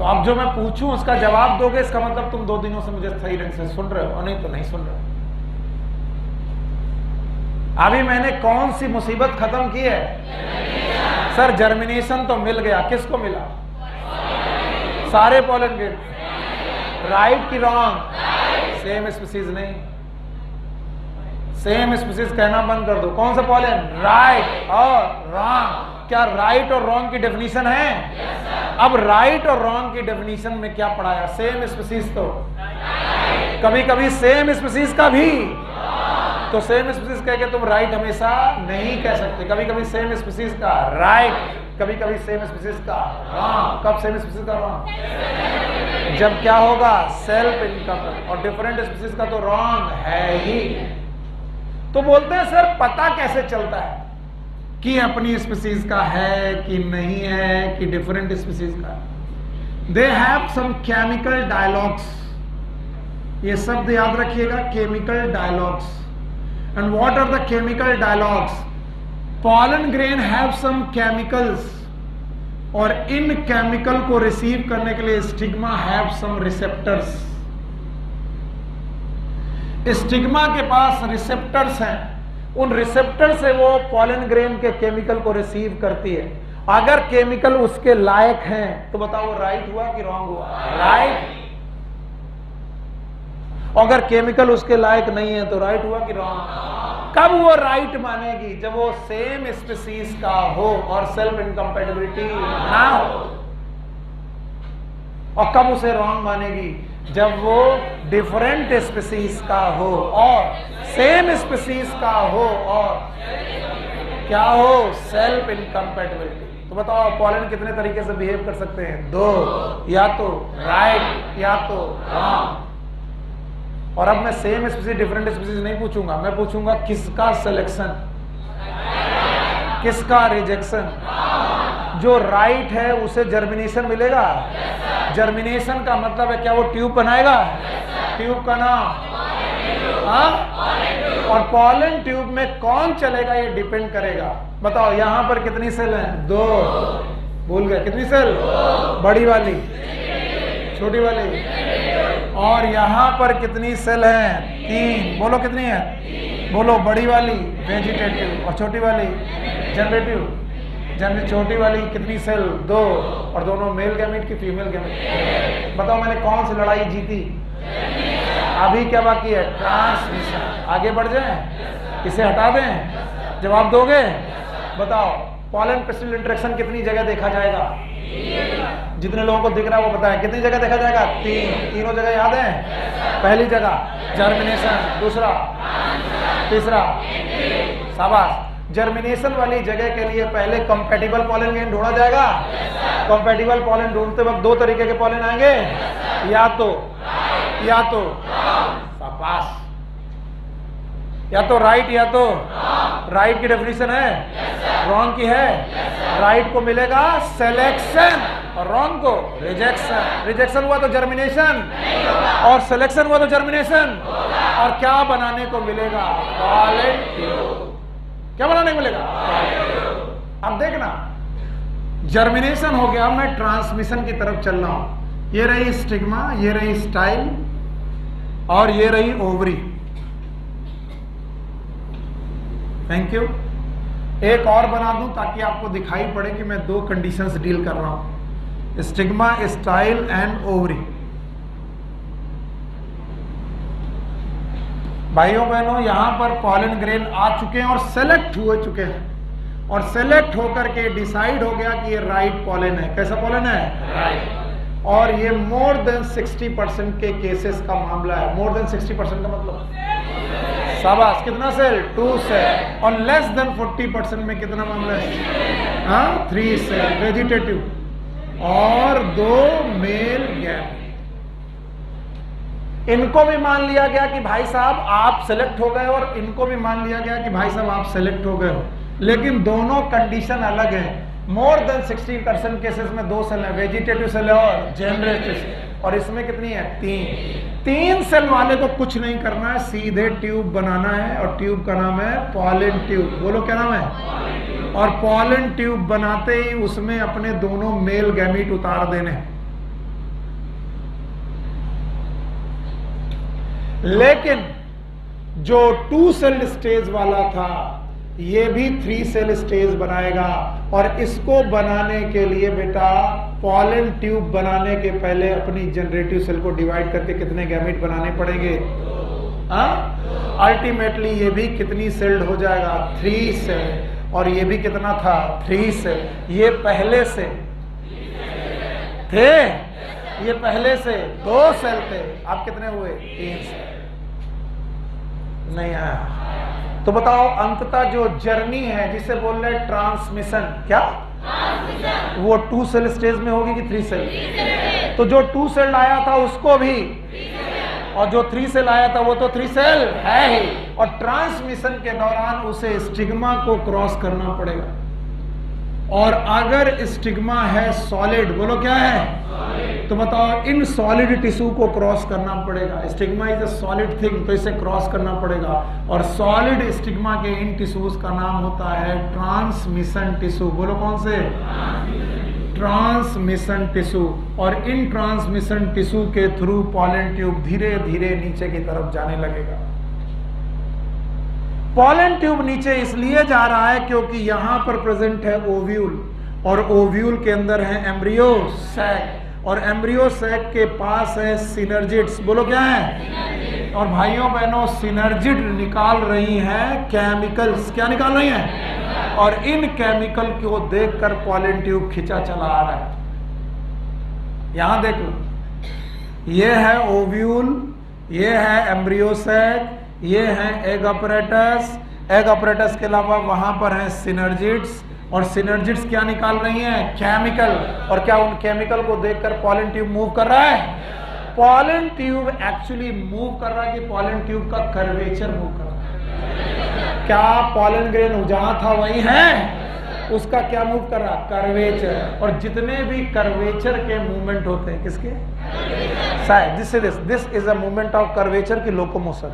तो अब जो मैं पूछूं उसका जवाब दोगे, इसका मतलब तुम 2 दिनों से मुझे सही ढंग से सुन रहे हो, और नहीं तो नहीं सुन रहे हो। अभी मैंने कौन सी मुसीबत खत्म की है? सर जर्मिनेशन तो मिल गया, किसको मिला? सारे पॉलन ग्रेन। राइट की रॉन्ग? सेम स्पीसीज नहीं, सेम स्पीसीज कहना बंद कर दो। कौन सा पॉलन? राइट और रॉन्ग। क्या राइट और रॉन्ग की डेफिनेशन है? अब राइट और रॉन्ग की डेफिनेशन में क्या पढ़ाया? सेम स्पीसीज तो कभी कभी सेम स्पीसीज का भी, तो सेम स्पीसीज कह के तुम राइट हमेशा नहीं कह सकते। कभी कभी सेम स्पीसीज का राइट, कभी कभी सेम स्पीसीज का रॉन्ग। कब सेम स्पीसीज का रॉन्ग? जब क्या होगा? Self income. और डिफरेंट स्पीसीज का तो रॉन्ग है ही। तो बोलते हैं सर पता कैसे चलता है कि अपनी स्पीसीज का है कि नहीं है, कि डिफरेंट स्पीसीज का? They have some chemical dialogues. ये शब्द याद रखिएगा, chemical dialogues. And what are the chemical dialogues? Pollen grain have some chemicals, और इन केमिकल को रिसीव करने के लिए stigma have some receptors. Stigma के पास रिसेप्टर्स हैं, उन रिसेप्टर से वो पॉलन ग्रेन के केमिकल को रिसीव करती है। अगर केमिकल उसके लायक हैं तो बताओ राइट हुआ कि रॉन्ग हुआ? राइट। अगर केमिकल उसके लायक नहीं है तो राइट हुआ कि रॉन्ग? कब वो राइट मानेगी? जब वो सेम स्पीसीज का हो और सेल्फ इनकम्पैटिबिलिटी ना हो। और कब उसे रॉन्ग मानेगी? जब वो डिफरेंट स्पीसीज का हो और सेम स्पीसीज का हो और क्या हो? Self incompatibility. तो बताओ पॉलन कितने तरीके से बिहेव कर सकते हैं? 2, या तो राइट या तो रॉन्ग। और अब मैं सेम स्पीसीज डिफरेंट स्पीसीज नहीं पूछूंगा, मैं पूछूंगा किसका सिलेक्शन, किसका रिजेक्शन। जो राइट है उसे जर्मिनेशन मिलेगा। जर्मिनेशन का मतलब है क्या? वो ट्यूब बनाएगा। ट्यूब का नाम और पॉलन ट्यूब में कौन चलेगा ये डिपेंड करेगा। बताओ यहां पर कितनी सेल हैं? 2। भूल गए? कितनी सेल? बड़ी वाली, छोटी वाली। और यहां पर कितनी सेल हैं? 3। बोलो कितनी है? बोलो। बड़ी वाली वेजिटेटिव और छोटी वाली जनरेटिव। छोटी वाली कितनी सेल? 2। और दोनों मेल गैमेट की फीमेल गैमेट। बताओ मैंने कौन सी लड़ाई जीती? अभी क्या बाकी है? ट्रांसमिशन। आगे बढ़ जाएं? इसे हटा दें? जवाब दोगे? बताओ पॉलन पेस्टिल इंटरेक्शन कितनी जगह देखा जाएगा? जितने लोगों को दिख रहा है वो बताएं कितनी जगह देखा जाएगा? 3। तीनों जगह याद है? पहली जगह जर्मिनेशन, दूसरा, तीसरा, शाबाश। जर्मिनेशन वाली जगह के लिए पहले कंपैटिबल पॉलन ग्रेन ढूंढा जाएगा। कंपैटिबल पॉलन ढूंढते वक्त 2 तरीके के पॉलन आएंगे, या तो शाबाश, या तो राइट या तो राइट की डेफिनेशन है, रॉन्ग की है। राइट को मिलेगा सिलेक्शन और रॉन्ग को रिजेक्शन। रिजेक्शन हुआ तो जर्मिनेशन और सिलेक्शन हुआ तो जर्मिनेशन। और क्या बनाने को मिलेगा? Pollen tube. क्या बनाने को मिलेगा? अब देखना, जर्मिनेशन हो गया, मैं ट्रांसमिशन की तरफ चल रहा हूं। ये रही स्टिग्मा, ये रही स्टाइल और ये रही ओवरी। Thank you. एक और बना दूं ताकि आपको दिखाई पड़े कि मैं 2 कंडीशंस डील कर रहा हूं, स्टिग्मा, स्टाइल एंड ओवरी। भाइयों बहनों यहां पर पॉलन ग्रेन आ चुके हैं और सेलेक्ट हो चुके हैं, और सेलेक्ट होकर के डिसाइड हो गया कि ये राइट पॉलन है। कैसा पॉलन है? राइट। और ये मोर देन 60% के केसेस का मामला है। मोर देन 60% का मतलब शाबाश, कितना सेल? 2 सेल। और लेस देन 40% में कितना मामला है? हाँ, 3 सेल वेजिटेटिव और 2 मेल गैप। इनको भी मान लिया गया कि भाई साहब आप सेलेक्ट हो गए, और इनको भी मान लिया गया कि भाई साहब आप सेलेक्ट हो गए हो, लेकिन दोनों कंडीशन अलग है। मोर देन 60% केसेस में 2 सेल है, वेजिटेटिव सेल और जनरेटिव सेल, और इसमें कितनी है? 3 सेल वाले को कुछ नहीं करना है, सीधे ट्यूब बनाना है, और ट्यूब का नाम है पॉलन ट्यूब। बोलो क्या नाम है? और पॉलन ट्यूब बनाते ही उसमें अपने दोनों मेल गैमीट उतार देने, लेकिन जो 2 सेल स्टेज वाला था ये भी 3 सेल स्टेज बनाएगा। और इसको बनाने के लिए बेटा पॉलन ट्यूब बनाने के पहले अपनी जनरेटिव सेल को डिवाइड करके कितने गैमेट बनाने पड़ेंगे? अल्टीमेटली ये भी कितनी सेल्ड हो जाएगा? 3 सेल। और ये भी कितना था? 3 सेल। ये पहले से थे, ये पहले से 2 सेल थे, अब कितने हुए? 3 सेल। नहीं आया तो बताओ अंततः जो जर्नी है जिसे बोल रहे ट्रांसमिशन, क्या वो 2 सेल स्टेज में होगी कि 3 सेल? तो जो 2 सेल आया था उसको भी, और जो 3 सेल आया था वो तो 3 सेल है ही। और ट्रांसमिशन के दौरान उसे स्टिग्मा को क्रॉस करना पड़ेगा। और अगर स्टिग्मा है सॉलिड, बोलो क्या है? तो बताओ इन सॉलिड टिश्यू को क्रॉस करना पड़ेगा। Stigma is a solid thing, तो इसे क्रॉस करना पड़ेगा। और सॉलिड स्टिग्मा के इन टिश्यूज का नाम होता है ट्रांसमिशन टिश्यू। बोलो कौन से? Transmission tissue. और इन ट्रांसमिशन टिश्यू के थ्रू पॉलन ट्यूब धीरे धीरे नीचे की तरफ जाने लगेगा। पॉलन ट्यूब नीचे इसलिए जा रहा है क्योंकि यहां पर प्रेजेंट है ओव्यूल, और ओव्यूल के अंदर है एम्ब्रियो सैक, और एम्ब्रियो सैक के पास है सिनर्जिड्स। बोलो क्या है? और भाइयों बहनों सिनर्जिड निकाल रही हैं केमिकल्स। क्या निकाल रही हैं? और इन केमिकल को देखकर पॉलन ट्यूब खिंचा चला आ रहा है। यहां देखो, ये है ओव्यूल, ये है एम्ब्रियो सैक, ये है एग अपरेटस। एग अपरेटस के अलावा वहां पर है सिनर्जिड्स, और सिनर्जिड्स क्या निकाल रही हैं? केमिकल। और क्या उन केमिकल को देखकर पॉलन ट्यूब मूव कर रहा है? पॉलन ट्यूब एक्चुअली मूव कर रहा है कि पॉलन ट्यूब का कर्वेचर मूव कर रहा है? क्या पॉलन ग्रेन जहां था वही है? उसका क्या मूव कर रहा? कर्वेचर। और जितने भी कर्वेचर के मूवमेंट होते हैं किसके? This is a movement of curvature की locomotion.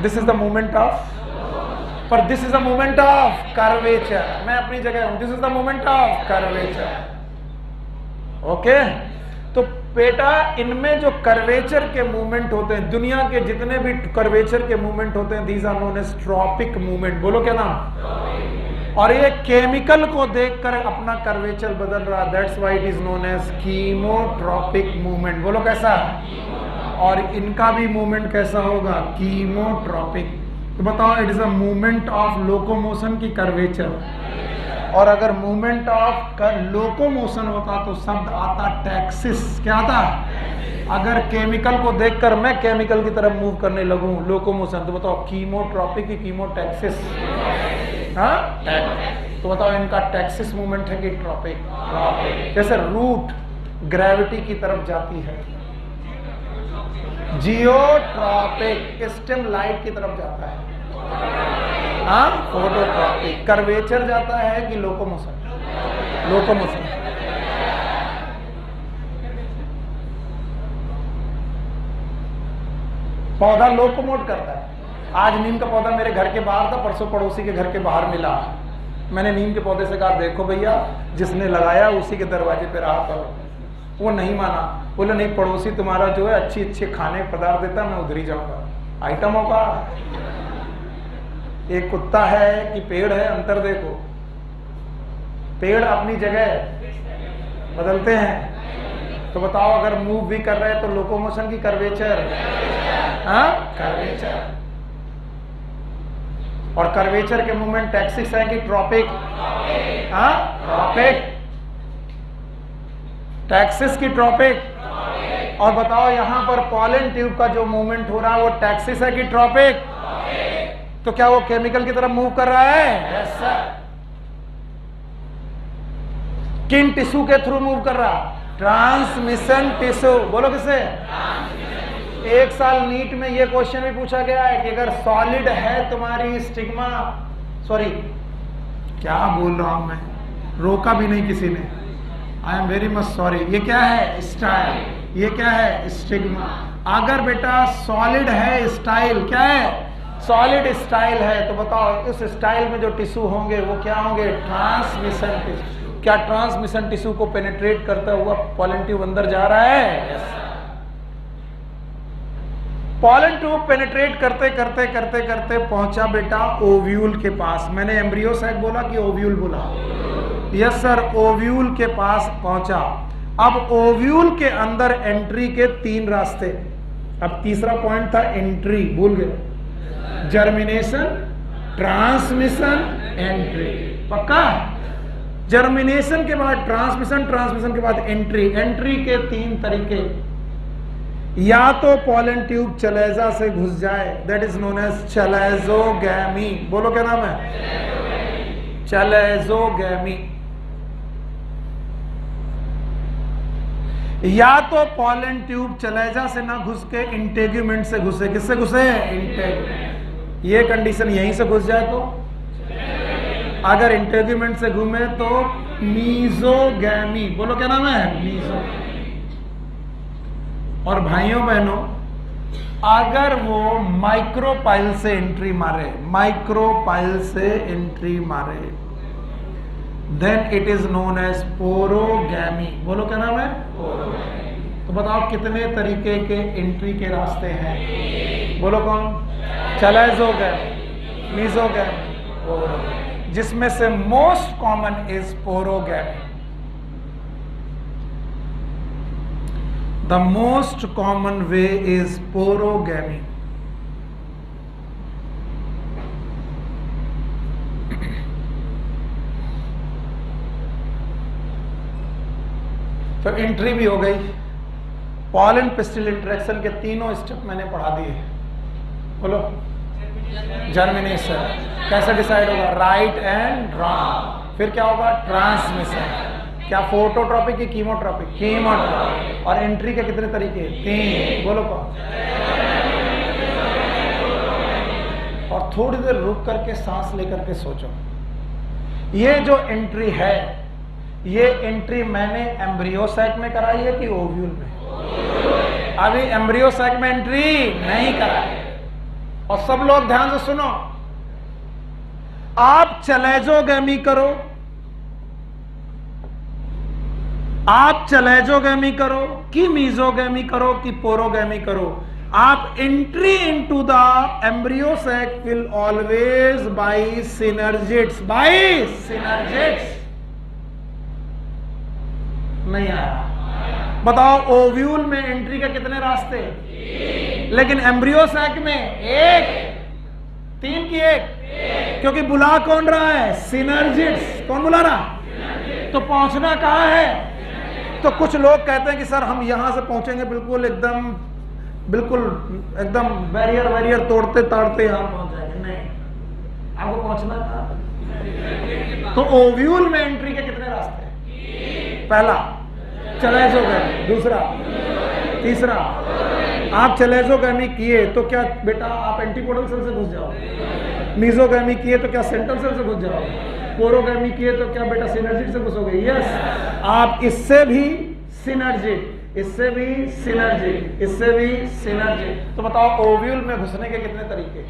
This is the movement of, पर this is the movement of curvature. मैं अपनी जगह हूं, this is the movement of curvature. Okay, तो बेटा इनमें जो कर्वेचर के मूवमेंट होते हैं, दुनिया के जितने भी कर्वेचर के मूवमेंट होते हैं, these are known as tropic movement. बोलो क्या नाम? और ये केमिकल को देखकर अपना कर्वेचर बदल रहा, that's why it is known as chemotropic movement. बोलो कैसा? और इनका भी मूवमेंट कैसा होगा? कीमोट्रॉपिक। तो बताओ it is a movement of locomotion की कर्वेचर। और अगर मूवमेंट ऑफ लोकोमोशन होता तो शब्द आता टैक्सिस। क्या आता? अगर केमिकल को देखकर मैं केमिकल की तरफ मूव करने लगूं, लोकोमोशन, तो बताओ कीमोट्रॉपिक की कीमोटैक्सिस? हाँ, तो बताओ इनका टैक्सिस मूवमेंट है कि ट्रॉपिक? जैसे रूट ग्रेविटी की तरफ जाती है, जियोट्रॉपिक स्टेम लाइट की तरफ जाता है, हाँ फोटोट्रॉपिक। कर्वेचर जाता है कि लोकोमोशन? लोकोमोशन। पौधा लोकोमोट करता है। आज नीम का पौधा मेरे घर के बाहर था, परसों पड़ोसी के घर के बाहर मिला। मैंने नीम के पौधे से कहा देखो भैया जिसने लगाया उसी के दरवाजे पे रहा करो। वो नहीं माना, बोले नहीं पड़ोसी तुम्हारा जो है अच्छी अच्छे खाने पदार्थ देता, मैं उधर ही जाऊंगा। आइटमों का एक कुत्ता है कि पेड़ है, अंतर देखो। पेड़ अपनी जगह बदलते हैं, तो बताओ अगर मूव भी कर रहे हैं तो लोकोमोशन की कर्वेचर? हाँ, कर्वेचर। और कर्वेचर के मूवमेंट टैक्सिस है कि ट्रॉपिक? हाँ, ट्रॉपिक। टैक्सिस की ट्रॉपिक। और बताओ यहां पर पॉलन ट्यूब का जो मूवमेंट हो रहा है वो टैक्सिस है कि ट्रॉपिक? तो क्या वो केमिकल की तरफ मूव कर रहा है? Yes sir. किन टिश्यू के थ्रू मूव कर रहा? Transmission tissue. बोलो किसे? एक साल नीट में ये क्वेश्चन भी पूछा गया है कि अगर सॉलिड है तुम्हारी स्टिग्मा, सॉरी क्या बोल रहा हूं मैं, रोका भी नहीं किसी ने, I am very much sorry. ये क्या है? स्टाइल। ये क्या है? स्टिग्मा। अगर बेटा सॉलिड है स्टाइल, क्या है? सॉलिड स्टाइल है, तो बताओ इस स्टाइल में जो टिश्यू होंगे वो क्या होंगे? Transmission tissue. क्या ट्रांसमिशन टिश्यू को पेनिट्रेट करता हुआ पॉलन ट्यूब अंदर जा रहा है? yes. पॉलन ट्यूब पेनिट्रेट करते करते करते करते पहुंचा बेटा ओव्यूल के पास। मैंने एम्ब्रियो साइक बोला कि ओव्यूल बोला? यस सर, ओव्यूल के पास पहुंचा। अब ओव्यूल के अंदर एंट्री के 3 रास्ते। अब तीसरा पॉइंट था एंट्री, भूल गए? Germination, transmission, entry. पक्का? जर्मिनेशन के बाद ट्रांसमिशन, ट्रांसमिशन के बाद एंट्री। एंट्री के 3 तरीके, या तो पॉलन ट्यूब चलेजा से घुस जाए, that is known as chalazogamy. बोलो क्या नाम है? चलेजोगैमी। या तो पॉलन ट्यूब चलेजा से ना घुस के इंटेग्यूमेंट से घुसे। किससे घुसे? इंटेग्यूमेंट। ये कंडीशन यहीं से घुस जाए तो, अगर इंटेग्यूमेंट से घूमे तो मीजोगैमी। बोलो क्या नाम है? मीजोगैमी। और भाइयों बहनों, अगर वो माइक्रोपाइल से एंट्री मारे, माइक्रोपाइल से एंट्री मारे, then it is known as porogamy. बोलो क्या नाम है? पोरोगैमी। तो बताओ कितने तरीके के एंट्री के रास्ते हैं? बोलो कौन? चलेजोगैमी, मीजोगैमी, पोरोगैमी, जिसमें से most common is पोरोगैमी। The most common way is porogamy. तो एंट्री भी हो गई। पॉलन पिस्टिल इंटरेक्शन के 3 स्टेप मैंने पढ़ा दिए। बोलो। जर्मिनेशन कैसे डिसाइड होगा? Right and wrong. फिर क्या होगा? ट्रांसमिशन। क्या फोटोट्रॉपिक की कीमोट्रॉपिक? कीमोट्रॉपिक। और एंट्री के कितने तरीके? 3। बोलो कौन? और थोड़ी देर रुक करके सांस लेकर के सोचो, ये जो एंट्री है, ये एंट्री मैंने एम्ब्रियो सैक में कराई है कि ओव्यूल में? अभी एम्ब्रियो सैक में एंट्री नहीं कराई। और सब लोग ध्यान से सुनो, आप चलेजोगैमी करो, आप चलेजोगैमी करो कि मीजोगैमी करो कि पोरोगैमी करो, आप entry into the embryo sac will always by synergids. By synergids. नहीं आया? बताओ, ओव्यूल में एंट्री के कितने रास्ते? लेकिन एम्ब्रियो सैक में 1, 3 की 1, क्योंकि बुला कौन रहा है? सिनर्जिट्स। कौन बुला रहा? तो पहुंचना कहां है? तो कुछ लोग कहते हैं कि सर हम यहां से पहुंचेंगे बिल्कुल एकदम बैरियर तोड़ते ताड़ते यहां पहुंच जाएंगे। नहीं, आपको पहुंचना कहां? तो ओव्यूल में एंट्री के कितने रास्ते? पहला चलेजोगैमी, दूसरा, तीसरा। आप चलेजोगैमी किए तो क्या बेटा आप एंटीपोडल सेल से घुस जाओ? मीजोगैमी किए तो क्या सेंट्रल सेल से घुस जाओ? पोरोगैमी किए तो क्या बेटा सिनर्जिट से घुसोगे? यस। आप इससे भी सिनर्जिट, इससे भी सिनर्जिट, इससे भी सिनर्जिट। तो बताओ ओव्यूल में घुसने के कितने तरीके?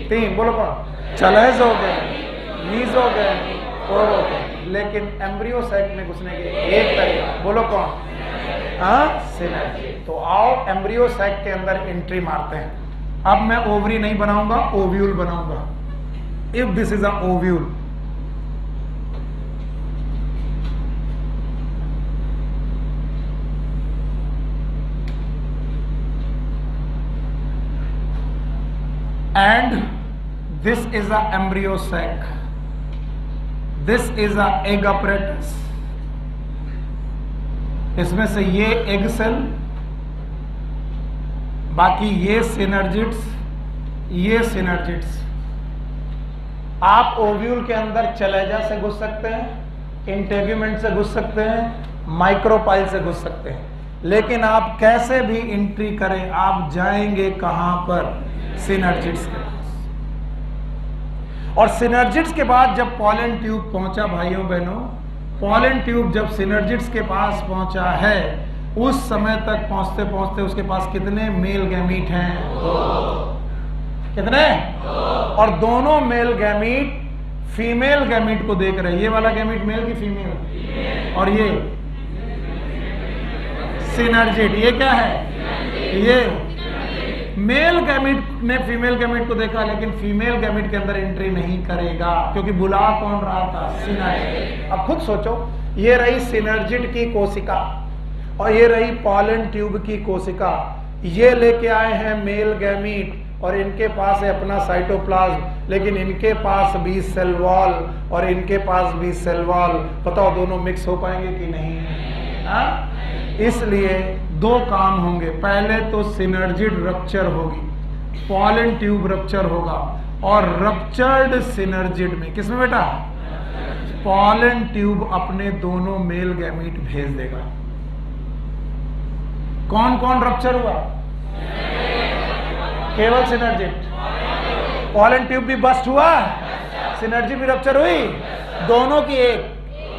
3। बोलो कौन? चलेजोगैमी, मीजोगैमी, पोरोगैमी। लेकिन एम्ब्रियो सैक में घुसने के 1 तरीका। बोलो कौन? सिनर्जिट। तो आओ एम्ब्रियो सैक के अंदर एंट्री मारते हैं। अब मैं ओवरी नहीं बनाऊंगा, ओव्यूल बनाऊंगा। If this is a ovule, and this is a embryo sac, this is a egg apparatus। इसमें से ये एग सेल, बाकी ये सिनर्जिट्स, ये सिनर्जिट्स। आप ओव्यूल के अंदर चलेजा से घुस सकते हैं, इंटेग्यूमेंट से घुस सकते हैं, माइक्रोपाइल से घुस सकते हैं, लेकिन आप कैसे भी एंट्री करें आप जाएंगे कहां पर? सिनर्जिट्स के पास। और सिनर्जिट्स के बाद जब पॉलन ट्यूब पहुंचा भाइयों बहनों, पॉलन ट्यूब जब सिनर्जिट्स के पास पहुंचा है, उस समय तक पहुंचते पहुंचते उसके पास कितने मेल गैमीट हैं? 2। कितने? 2। और दोनों मेल गैमीट फीमेल गैमीट को देख रहे हैं। ये वाला गैमीट मेल की फीमेल? और ये सिनर्जिट, ये क्या है? ये मेल गैमिट ने फीमेल गैमिट को देखा, लेकिन फीमेल गैमिट के अंदर एंट्री नहीं करेगा, क्योंकि बुला कौन रहा था? सिनर्जिड। अब खुद सोचो, ये रही सिनर्जिड की कोशिका और ये रही पॉलन ट्यूब की कोशिका। ये लेके आए हैं मेल गैमीट और इनके पास है अपना साइटोप्लाज्म, लेकिन इनके पास भी सेल वॉल और इनके पास भी सेल वॉल। बताओ दोनों मिक्स हो पाएंगे कि नहीं? इसलिए दो काम होंगे। पहले तो सिनर्जिड रप्चर होगी, पॉलन ट्यूब रप्चर होगा, और रप्चर्ड सिनर्जिड में किसमें बेटा? पॉलन ट्यूब अपने दोनों मेल गैमीट भेज देगा। कौन कौन रप्चर हुआ? केवल सिनर्जिड। पॉलन ट्यूब भी बस्ट हुआ, सिनर्जिड भी रप्चर हुई, दोनों की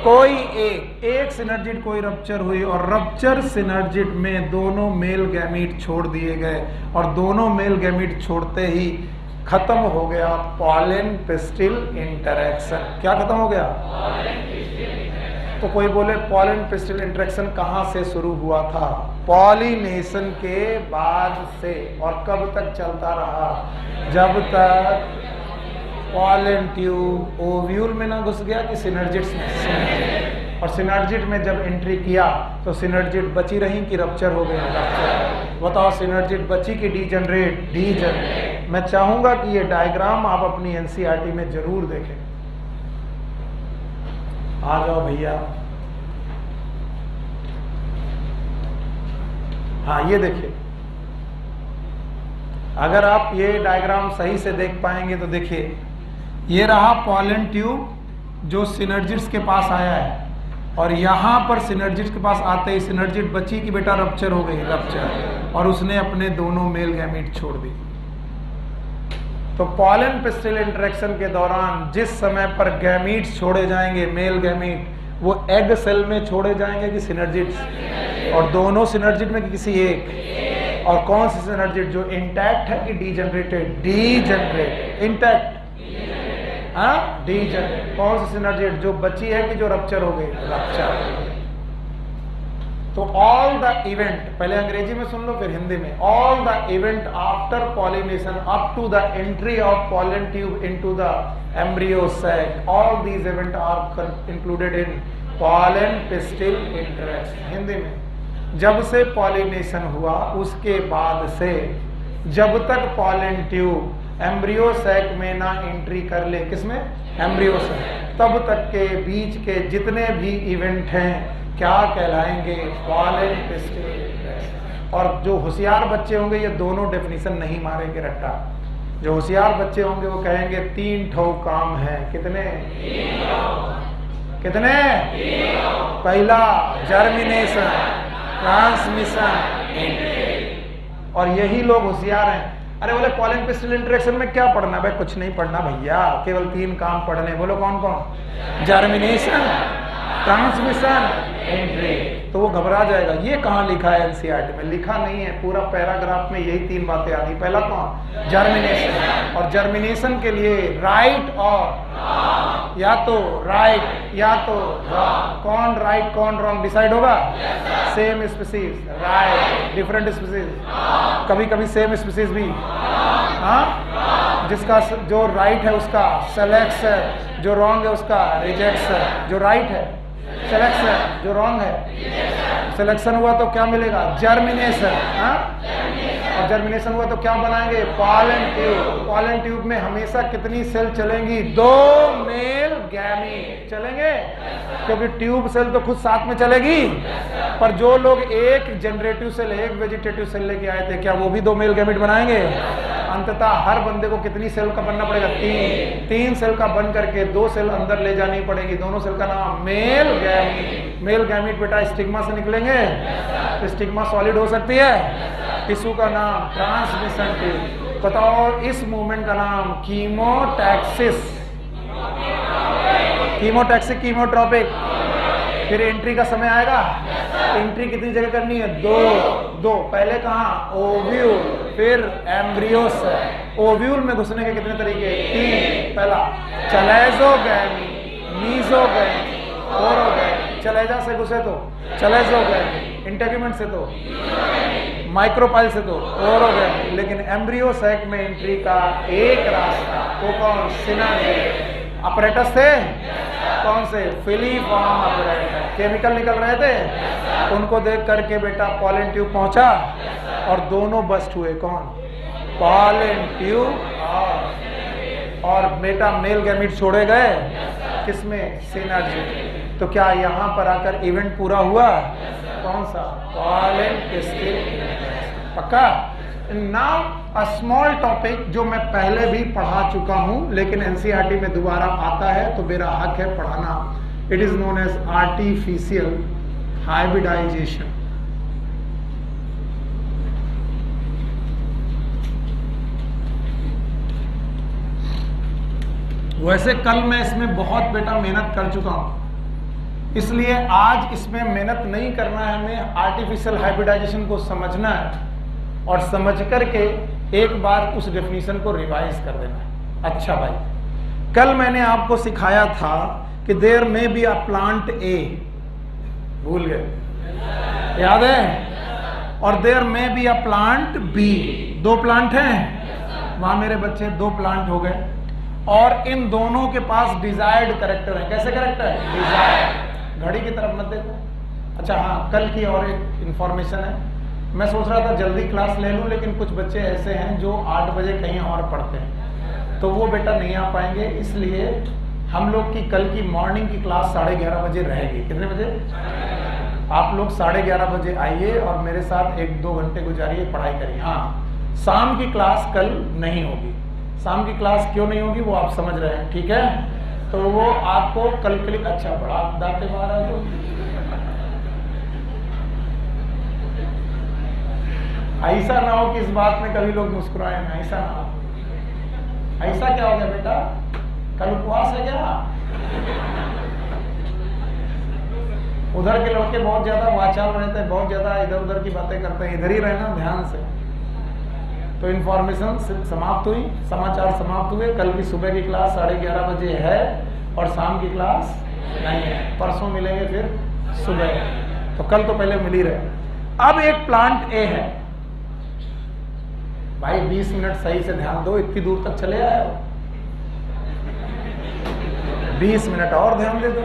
कोई एक सिनर्जिड कोई रप्चर हुई, और रप्चर सिनर्जिड में दोनों मेल गैमीट छोड़ दिए गए, और दोनों मेल गैमीट छोड़ते ही खत्म हो गया पॉलन पिस्टिल इंटरेक्शन। क्या खत्म हो गया? तो कोई बोले पॉलन पिस्टिल इंटरेक्शन कहां से शुरू हुआ था? पॉलिनेशन के बाद से। और कब तक चलता रहा? जब तक पॉलन ट्यूब ओव्यूल में ना घुस गया कि सिनर्जिड में। और सिनर्जिड में जब एंट्री किया तो सिनर्जिड बची रही कि रप्चर हो गया? रप्चर। बताओ सिनर्जिड बची कि डीजनरेट? डीजनरेट। मैं चाहूंगा कि ये डायग्राम आप अपनी एनसीईआरटी में जरूर देखें। आ जाओ भैया। हाँ ये देखिए, अगर आप ये डायग्राम सही से देख पाएंगे तो देखिए, ये रहा पॉलन ट्यूब जो सिनर्जिड्स के पास आया है, और यहां पर सिनर्जिड्स के पास आते ही सिनर्जिड बची कि बेटा रप्चर हो गई? रप्चर। और उसने अपने दोनों मेल गैमीट छोड़ दी। तो पॉलन पिस्टिल इंटरेक्शन के दौरान जिस समय पर गैमीट्स छोड़े जाएंगे, मेल गैमीट, वो एग सेल में छोड़े जाएंगे कि सिनर्जिड्स? और दोनों सिनर्जिड में किसी एक? और कौन सी सिनर्जिड? जो इंटैक्ट है कि डीजनरेटेड? डीजनरेटेड। इंटैक्ट? हाँ, डीजनरेटेड। कौन सी सिनर्जिड? जो बची है कि जो रप्चर हो गई? रप्चर। तो ऑल द इवेंट, पहले अंग्रेजी में सुन लो फिर हिंदी में, all the event after pollination up to the entry of pollen tube into the embryo sac, all these event are included in pollen pistil interaction. Hindi में, जब से पॉलिनेशन हुआ उसके बाद से जब तक पॉलन ट्यूब एम्ब्रियो सैक में ना एंट्री कर ले, किसमें? एम्ब्रियो सैक, तब तक के बीच के जितने भी इवेंट हैं क्या कहलाएंगे? Pollen pistil interaction. और जो होशियार बच्चे होंगे ये दोनों डेफिनेशन नहीं मारेंगे रट्टा। जो होशियार बच्चे होंगे वो कहेंगे 3 ठो काम है। कितने? कितने? पहला जर्मिनेशन, ट्रांसमिशन, एंट्री। और यही लोग होशियार हैं। अरे बोले पॉलन पिस्टिल इंटरेक्शन में क्या पढ़ना? भाई कुछ नहीं पढ़ना भैया, केवल 3 काम पढ़ने। बोलो कौन कौन? Germination, transmission, entry. तो वो घबरा जाएगा, ये कहाँ लिखा है एनसीईआरटी में? लिखा नहीं है, पूरा पैराग्राफ में यही 3 बातें आती। पहला कौन? जर्मिनेशन। और जर्मिनेशन के लिए राइट और या तो राइट या तो रॉन्ग। कौन राइट कौन रॉन्ग डिसाइड होगा? Same species right, different species कभी कभी सेम स्पीसीज भी। हाँ, जिसका जो राइट है उसका सेलेक्शन, जो रॉन्ग है उसका रिजेक्शन। जो राइट है सिलेक्शन, जो रॉन्ग है सिलेक्शन हुआ तो क्या मिलेगा? जर्मिनेशन। हाँ, और जर्मिनेशन हुआ तो क्या बनाएंगे? Pollen tube. पॉलन ट्यूब में हमेशा कितनी सेल चलेंगी? 2 मेल गैमीट चलेंगे, क्योंकि ट्यूब सेल तो खुद साथ में चलेगी। पर जो लोग एक जनरेटिव सेल, एक वेजिटेटिव सेल लेके आए थे, क्या वो भी 2 मेल गैमीट बनाएंगे? अंततः हर बंदे को कितनी सेल का बनना पड़ेगा? 3 सेल का बन करके 2 सेल अंदर ले जानी पड़ेगी। दोनों सेल का नाम मेल गैमीट। मेल गैमीट बेटा स्टिग्मा से निकलेंगे, स्टिग्मा सॉलिड हो सकती है। टिश्यू का नाम ट्रांसमिशन ट्यूब। बताओ इस मूवमेंट का नाम कीमोटैक्सिस। कीमोटैक्सिक, कीमोट्रोपिक। फिर एंट्री का समय आएगा। एंट्री कितनी जगह करनी है? 2। पहले कहाँ? ओव्यूल, फिर एम्ब्रियोस। ओव्यूल में घुसने के कितने तरीके? 3। पहला चलेजोगैमी, मीजोगैमी, ओरोगैमी। चलेजा से घुसे तो चलेज हो गए, इंटेग्यूमेंट से तो माइक्रोपाइल से तो और हो गए। लेकिन एम्ब्रियो सैक में एंट्री का एक रास्ता, वो कौन? सिनर्जी। अपरेटस से कौन से? Filiform apparatus. केमिकल निकल रहे थे, उनको देख करके बेटा पॉलन ट्यूब पहुंचा और दोनों बस्ट हुए। कौन? पॉलन ट्यूब और बेटा मेल गैमीट छोड़े गए किसमें? सिनर्जी। तो क्या यहां पर आकर इवेंट पूरा हुआ? कौन सा? पॉलन टिस्टिल। पक्का? नाउ अ स्मॉल टॉपिक जो मैं पहले भी पढ़ा चुका हूं, लेकिन एनसीईआरटी में दोबारा आता है तो मेरा हक है पढ़ाना। It is known as artificial hybridisation. वैसे कल मैं इसमें बहुत बेटा मेहनत कर चुका हूं, इसलिए आज इसमें मेहनत नहीं करना है। हमें आर्टिफिशियल हाइब्रिडाइजेशन को समझना है और समझ करके एक बार उस डेफिनेशन को रिवाइज कर देना है। अच्छा भाई, कल मैंने आपको सिखाया था कि देयर में बी अ प्लांट ए, भूल गए? याद है? और देयर में बी अ प्लांट बी। दो प्लांट हैं वहां मेरे बच्चे, दो प्लांट हो गए और इन दोनों के पास डिजायर्ड कैरेक्टर है। कैसे कैरेक्टर है? डिजायर्ड। घड़ी की तरफ मत देखो। अच्छा हाँ, कल की और एक इंफॉर्मेशन है। मैं सोच रहा था जल्दी क्लास ले लूं, लेकिन कुछ बच्चे ऐसे हैं जो 8 बजे कहीं और पढ़ते हैं, तो वो बेटा नहीं आ पाएंगे। इसलिए हम लोग की कल की मॉर्निंग की क्लास 11:30 बजे रहेगी। कितने बजे? आप लोग 11:30 बजे आइए और मेरे साथ 1-2 घंटे गुजारिए, पढ़ाई करिए। हाँ, शाम की क्लास कल नहीं होगी। शाम की क्लास क्यों नहीं होगी वो आप समझ रहे हैं, ठीक है? तो वो आपको कल के लिए अच्छा बड़ा दाते मारा है। ऐसा ना हो कि इस बात में कभी लोग मुस्कुराए ना, ऐसा ना हो। ऐसा क्या हो गया बेटा? कल उपवास है क्या? उधर के लड़के बहुत ज्यादा वाचाल रहते हैं, बहुत ज्यादा इधर उधर की बातें करते हैं। इधर ही रहना ध्यान से। तो इन्फॉर्मेशन समाप्त हुई, समाचार समाप्त हुए। कल की सुबह की क्लास 11:30 बजे है और शाम की क्लास नहीं है। परसों मिलेंगे फिर सुबह। तो कल तो पहले मिल ही रहे। अब एक प्लांट ए है भाई, 20 मिनट सही से ध्यान दो, इतनी दूर तक चले आए हो, 20 मिनट और ध्यान दे दो।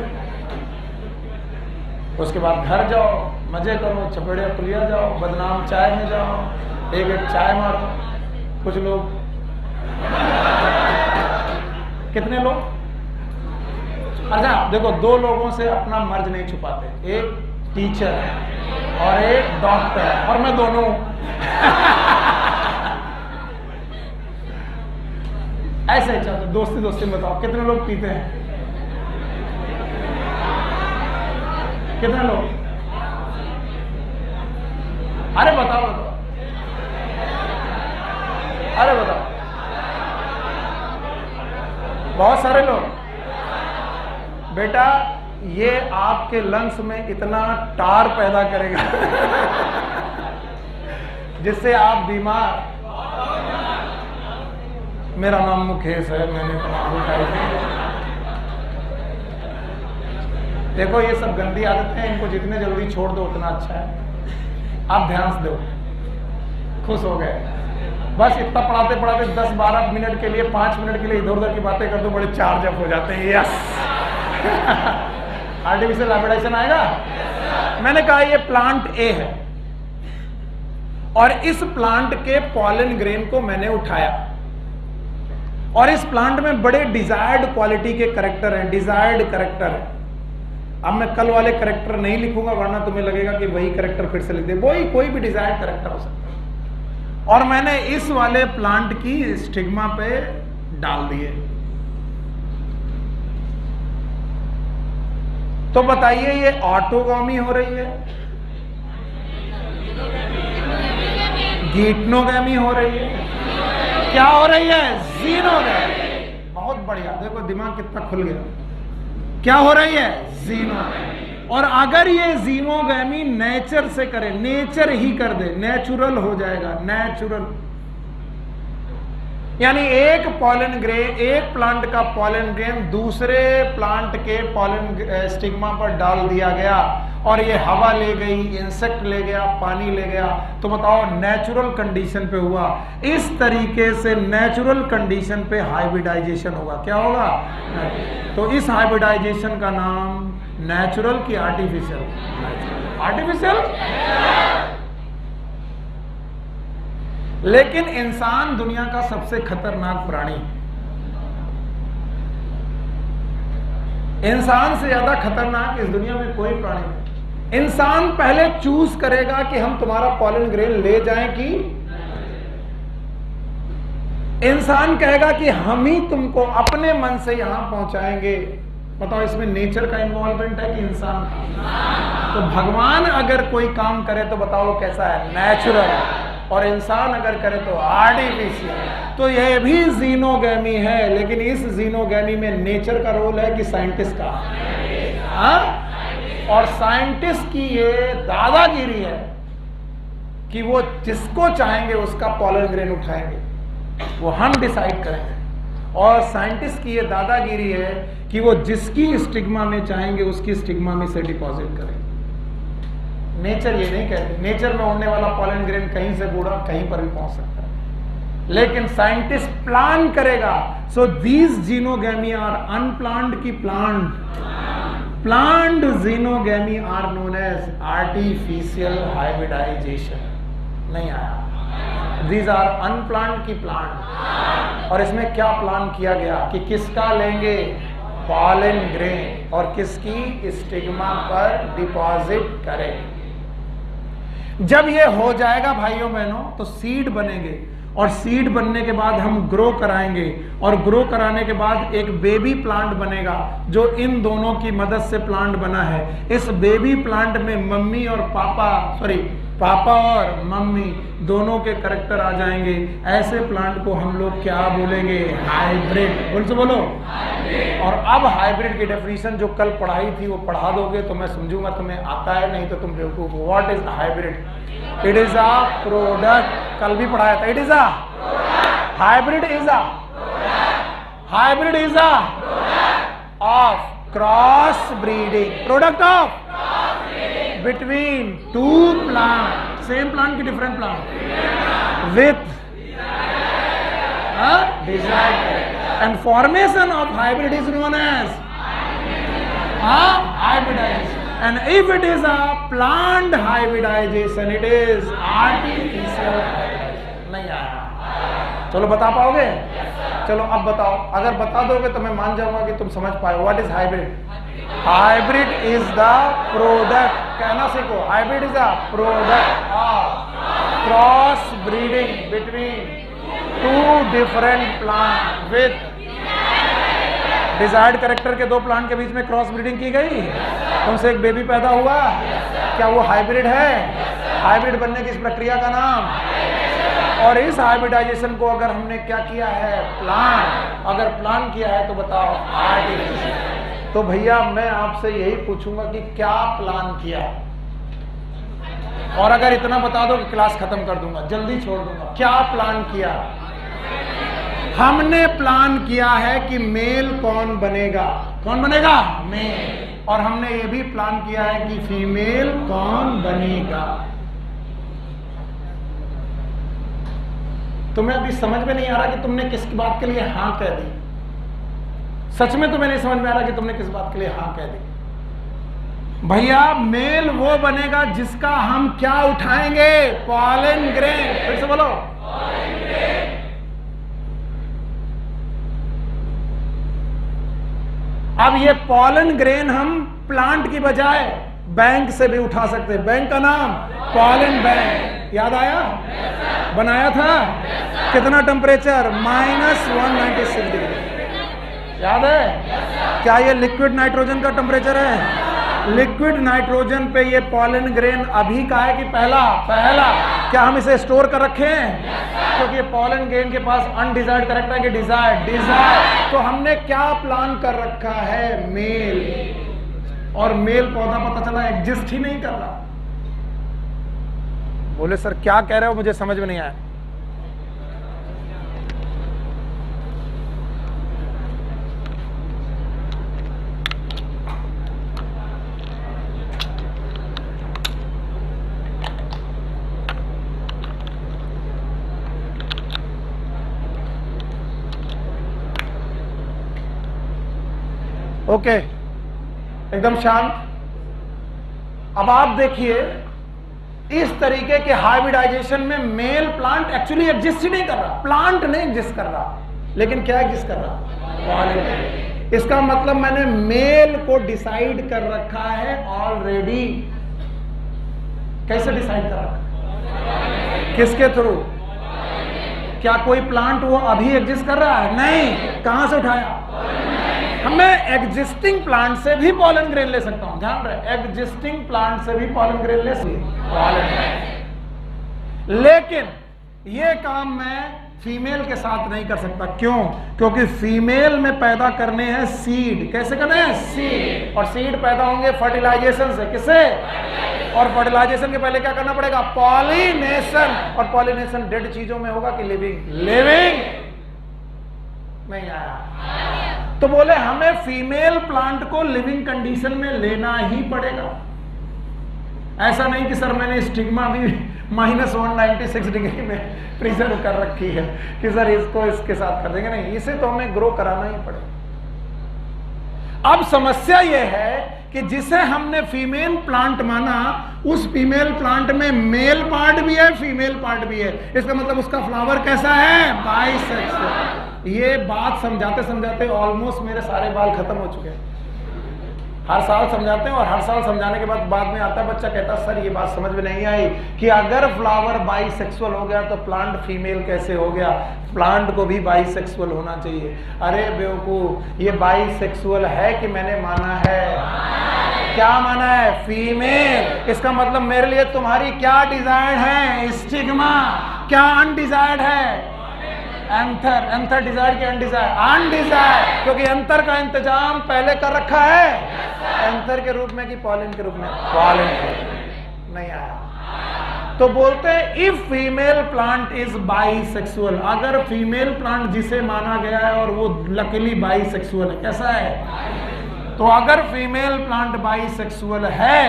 उसके बाद घर जाओ, मजे करो, चपेड़िया पुलिया जाओ, बदनाम चाय में जाओ, एक चाय मारो। कुछ लोग, कितने लोग? अच्छा देखो, 2 लोगों से अपना मर्ज नहीं छुपाते, एक टीचर है और एक डॉक्टर है, और मैं दोनों ऐसे चलते दोस्ती दोस्ती में। बताओ कितने लोग पीते हैं? कितने लोग? अरे बताओ बताओ, अरे बताओ। बहुत सारे लोग। बेटा ये आपके लंग्स में इतना टार पैदा करेगा जिससे आप बीमार। मेरा नाम मुकेश है, मैंने तंबाकू खाई थी। देखो ये सब गंदी आदतें हैं, इनको जितने जल्दी छोड़ दो उतना अच्छा है। आप ध्यान से दो, खुश हो गए। बस इतना पढ़ाते पढ़ाते 10-12 मिनट के लिए, 5 मिनट के लिए इधर उधर की बातें कर दो, बड़े चार्ज अप हो जाते हैं। यस आर्टिफिशियल हाइब्रिडाइजेशन आएगा। मैंने कहा ये प्लांट ए है और इस प्लांट के पॉलन ग्रेन को मैंने उठाया और इस प्लांट में बड़े डिजायर्ड क्वालिटी के कैरेक्टर हैं, डिजायर्ड कैरेक्टर है। अब मैं कल वाले कैरेक्टर नहीं लिखूंगा, वरना तुम्हें लगेगा कि वही कैरेक्टर फिर से लिख दे। वही कोई भी डिजायर्ड कैरेक्टर हो सकता है। और मैंने इस वाले प्लांट की स्टिग्मा पे डाल दिए। तो बताइए ये ऑटोगोमी हो रही है, गीटनोगैमी हो रही है, क्या हो रही है? जीनोगैमी। बहुत बढ़िया, देखो दिमाग कितना खुल गया। क्या हो रही है? जीनोगैमी। और अगर ये जीनोगैमी नेचर से करे, नेचर ही कर दे, नेचुरल हो जाएगा, नेचुरल। यानी एक पॉलन ग्रेन, एक प्लांट का पॉलन ग्रेन दूसरे प्लांट के पॉलन स्टिग्मा पर डाल दिया गया और ये हवा ले गई, इंसेक्ट ले गया, पानी ले गया, तो बताओ नेचुरल कंडीशन पे हुआ। इस तरीके से नेचुरल कंडीशन पे हाइब्रिडाइजेशन होगा। क्या होगा? तो इस हाइब्रिडाइजेशन का नाम नेचुरल की आर्टिफिशियल? आर्टिफिशियल। लेकिन इंसान दुनिया का सबसे खतरनाक प्राणी, इंसान से ज्यादा खतरनाक इस दुनिया में कोई प्राणी नहीं। इंसान पहले चूज करेगा कि हम तुम्हारा पॉलन ग्रेन ले जाएं कि इंसान कहेगा कि हम ही तुमको अपने मन से यहां पहुंचाएंगे। बताओ इसमें नेचर का इन्वॉल्वमेंट है कि इंसान का? तो भगवान अगर कोई काम करे तो बताओ कैसा है? नेचुरल। और इंसान अगर करे तो आर्टिफिशियल। तो यह भी जीनोगैमी है, लेकिन इस जीनोगैमी में नेचर का रोल है कि साइंटिस्ट का? हाँ? और साइंटिस्ट की ये दादागिरी है कि वो जिसको चाहेंगे उसका पॉलन ग्रेन उठाएंगे, वो हम डिसाइड करेंगे। और साइंटिस्ट की ये दादागिरी है कि वो जिसकी स्टिग्मा में चाहेंगे उसकी स्टिग्मा में से डिपॉजिट करेंगे। नेचर ये नहीं कहती। नेचर में उड़ने वाला पॉलन ग्रेन कहीं से बूढ़ा कहीं पर भी पहुंच सकता है, लेकिन साइंटिस्ट प्लान करेगा। So these xenogamy are unplanned की plant. Plant xenogamy are known as artificial hybridisation. नहीं आया। दीज आर अनप्लान्ड की प्लांट। और इसमें क्या प्लान किया गया कि किसका लेंगे? पॉलन ग्रेन, और किसकी? स्टिग्मा पर डिपॉजिट करें। जब ये हो जाएगा भाइयों बहनों तो सीड बनेंगे, और सीड बनने के बाद हम ग्रो कराएंगे, और ग्रो कराने के बाद एक बेबी प्लांट बनेगा जो इन दोनों की मदद से प्लांट बना है। इस बेबी प्लांट में मम्मी और पापा और मम्मी दोनों के कैरेक्टर आ जाएंगे। ऐसे प्लांट को हम लोग क्या बोलेंगे? हाइब्रिड। बोल से बोलो। और अब हाइब्रिड की डेफिनेशन जो कल पढ़ाई थी वो पढ़ा दोगे तो मैं समझूंगा तुम्हें आता है, नहीं तो तुम बेवकूफ हो। What is hybrid? It is a product. कल भी पढ़ाया था। It is a hybrid is a of cross breeding. Product of between two plants, same plant की different plant with desired character. And formation of hybrid is known as hybridization. And if it is a plant hybridization, it is artificial hybridization. नहीं आया? चलो बता पाओगे? चलो अब बताओ। अगर बता दोगे तो मैं मान जाऊंगा कि तुम समझ पाए। What is hybrid? Hybrid is the product. कहना सीखो। Hybrid is the product of cross breeding between two different plant with desired character के दो प्लांट के बीच में क्रॉस ब्रीडिंग की गई, उनसे एक बेबी पैदा हुआ। क्या वो हाइब्रिड है? हाइब्रिड बनने की इस प्रक्रिया का नाम। और इस हाइब्रिडाइजेशन को अगर हमने क्या किया है? प्लान। अगर प्लान किया है तो बताओ आर्टिफिशियल। तो भैया मैं आपसे यही पूछूंगा कि क्या प्लान किया? और अगर इतना बता दो कि क्लास खत्म कर दूंगा, जल्दी छोड़ दूंगा। क्या प्लान किया? हमने प्लान किया है कि मेल कौन बनेगा? कौन बनेगा? मेल। और हमने ये भी प्लान किया है कि फीमेल कौन बनेगा। तुम्हें अभी समझ में नहीं आ रहा कि तुमने किस बात के लिए हाँ कह दी? सच में तुम्हें नहीं समझ में आ रहा कि तुमने किस बात के लिए हाँ कह दी? भैया मेल वो बनेगा जिसका हम क्या उठाएंगे? Pollen grain. फिर से बोलो। अब ये पॉलन ग्रेन हम प्लांट की बजाय बैंक से भी उठा सकते हैं। बैंक का नाम पॉलन बैंक। याद आया? बनाया था। कितना टेम्परेचर? -196 डिग्री। याद है? क्या ये लिक्विड नाइट्रोजन का टेम्परेचर है? लिक्विड नाइट्रोजन पे ये पॉलन ग्रेन अभी का है कि पहला? क्या हम इसे स्टोर कर रखे हैं? क्योंकि ये पॉलन ग्रेन के पास अनडिजायर्ड कैरेक्टर है कि डिजायर्ड। तो हमने क्या प्लान कर रखा है? मेल। और मेल पौधा पता चला एग्जिस्ट ही नहीं कर रहा। बोले सर क्या कह रहे हो? मुझे समझ में नहीं आया। ओके, एकदम शांत। अब आप देखिए, इस तरीके के हाइब्रिडाइजेशन में मेल प्लांट एक्चुअली एग्जिस्ट ही नहीं कर रहा, प्लांट नहीं एग्जिस्ट कर रहा, लेकिन क्या एग्जिस्ट कर रहा? पॉलिन। इसका मतलब मैंने मेल को डिसाइड कर रखा है ऑलरेडी। कैसे डिसाइड कर रखा? किसके थ्रू? क्या कोई प्लांट वो अभी एग्जिस्ट कर रहा है? नहीं। कहां से उठाया? मैं एग्जिस्टिंग प्लांट से भी पॉलन ग्रेन ले सकता हूं, ध्यान रहे, एग्जिस्टिंग प्लांट से भी पॉलन ग्रेन ले सकता हूं, लेकिन ये काम मैं फीमेल के साथ नहीं कर सकता। क्यों? क्योंकि फीमेल में पैदा करने हैं सीड। कैसे करने हैं? सीड। और सीड पैदा होंगे फर्टिलाइजेशन से। किससे? और फर्टिलाइजेशन के पहले क्या करना पड़ेगा? पॉलिनेशन। और पॉलिनेशन डेड चीजों में होगा कि लिविंग? लिविंग। नहीं आया। तो बोले हमें फीमेल प्लांट को लिविंग कंडीशन में लेना ही पड़ेगा। ऐसा नहीं कि सर मैंने स्टिग्मा भी -196 डिग्री में प्रिजर्व कर रखी है कि सर इसको इसके साथ कर देंगे, नहीं, इसे तो हमें ग्रो कराना ही पड़ेगा। अब समस्या यह है कि जिसे हमने फीमेल प्लांट माना, उस फीमेल प्लांट में मेल पार्ट भी है, फीमेल पार्ट भी है। इसका मतलब उसका फ्लावर कैसा है? बाइसेक्सुअल। ये बात समझाते समझाते ऑलमोस्ट मेरे सारे बाल खत्म हो चुके हैं। हर साल समझाते हैं और हर साल समझाने के बाद में आता है बच्चा, कहता सर ये बात समझ में नहीं आई कि अगर फ्लावर बाइसेक्सुअल हो गया तो प्लांट फीमेल कैसे हो गया? प्लांट को भी बाइसेक्सुअल होना चाहिए। अरे बेवकूफ, ये बाइसेक्सुअल है कि मैंने माना है? क्या माना है? फीमेल। इसका मतलब मेरे लिए तुम्हारी क्या डिजायर्ड है? स्टिग्मा। क्या अनडिजायर्ड है? एंथर। एंथर डिजायर की अनडिजायर? अनडिजायर, क्योंकि एंथर का इंतजाम पहले कर रखा है। एंथर के रूप में कि पॉलिन के रूप में? पॉलिन के। नहीं आया। तो बोलते हैं if female plant is bisexual, अगर फीमेल प्लांट जिसे माना गया है और वो लकीली बाइसेक्सुअल है, कैसा है? तो अगर फीमेल प्लांट बाइसेक्सुअल है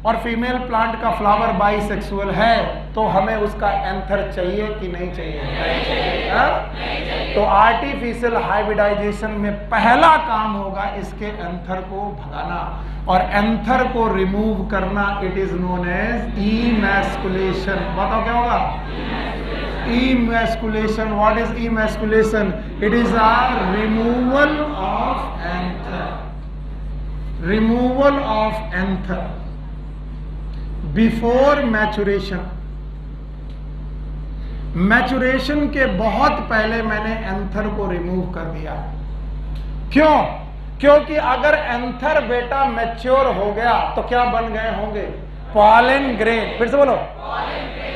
और फीमेल प्लांट का फ्लावर बाइसेक्सुअल है, तो हमें उसका एंथर चाहिए कि नहीं चाहिए? नहीं चाहिए। तो आर्टिफिशियल हाइब्रिडाइजेशन में पहला काम होगा इसके एंथर को भगाना और एंथर को रिमूव करना। It is known as emasculation. बताओ क्या होगा? Emasculation. What is emasculation? It is a removal of anther. Removal of anther before maturation. Maturation के बहुत पहले मैंने एंथर को रिमूव कर दिया। क्यों? क्योंकि अगर एंथर बेटा मैच्योर हो गया तो क्या बन गए होंगे? Pollen grain. फिर से बोलो।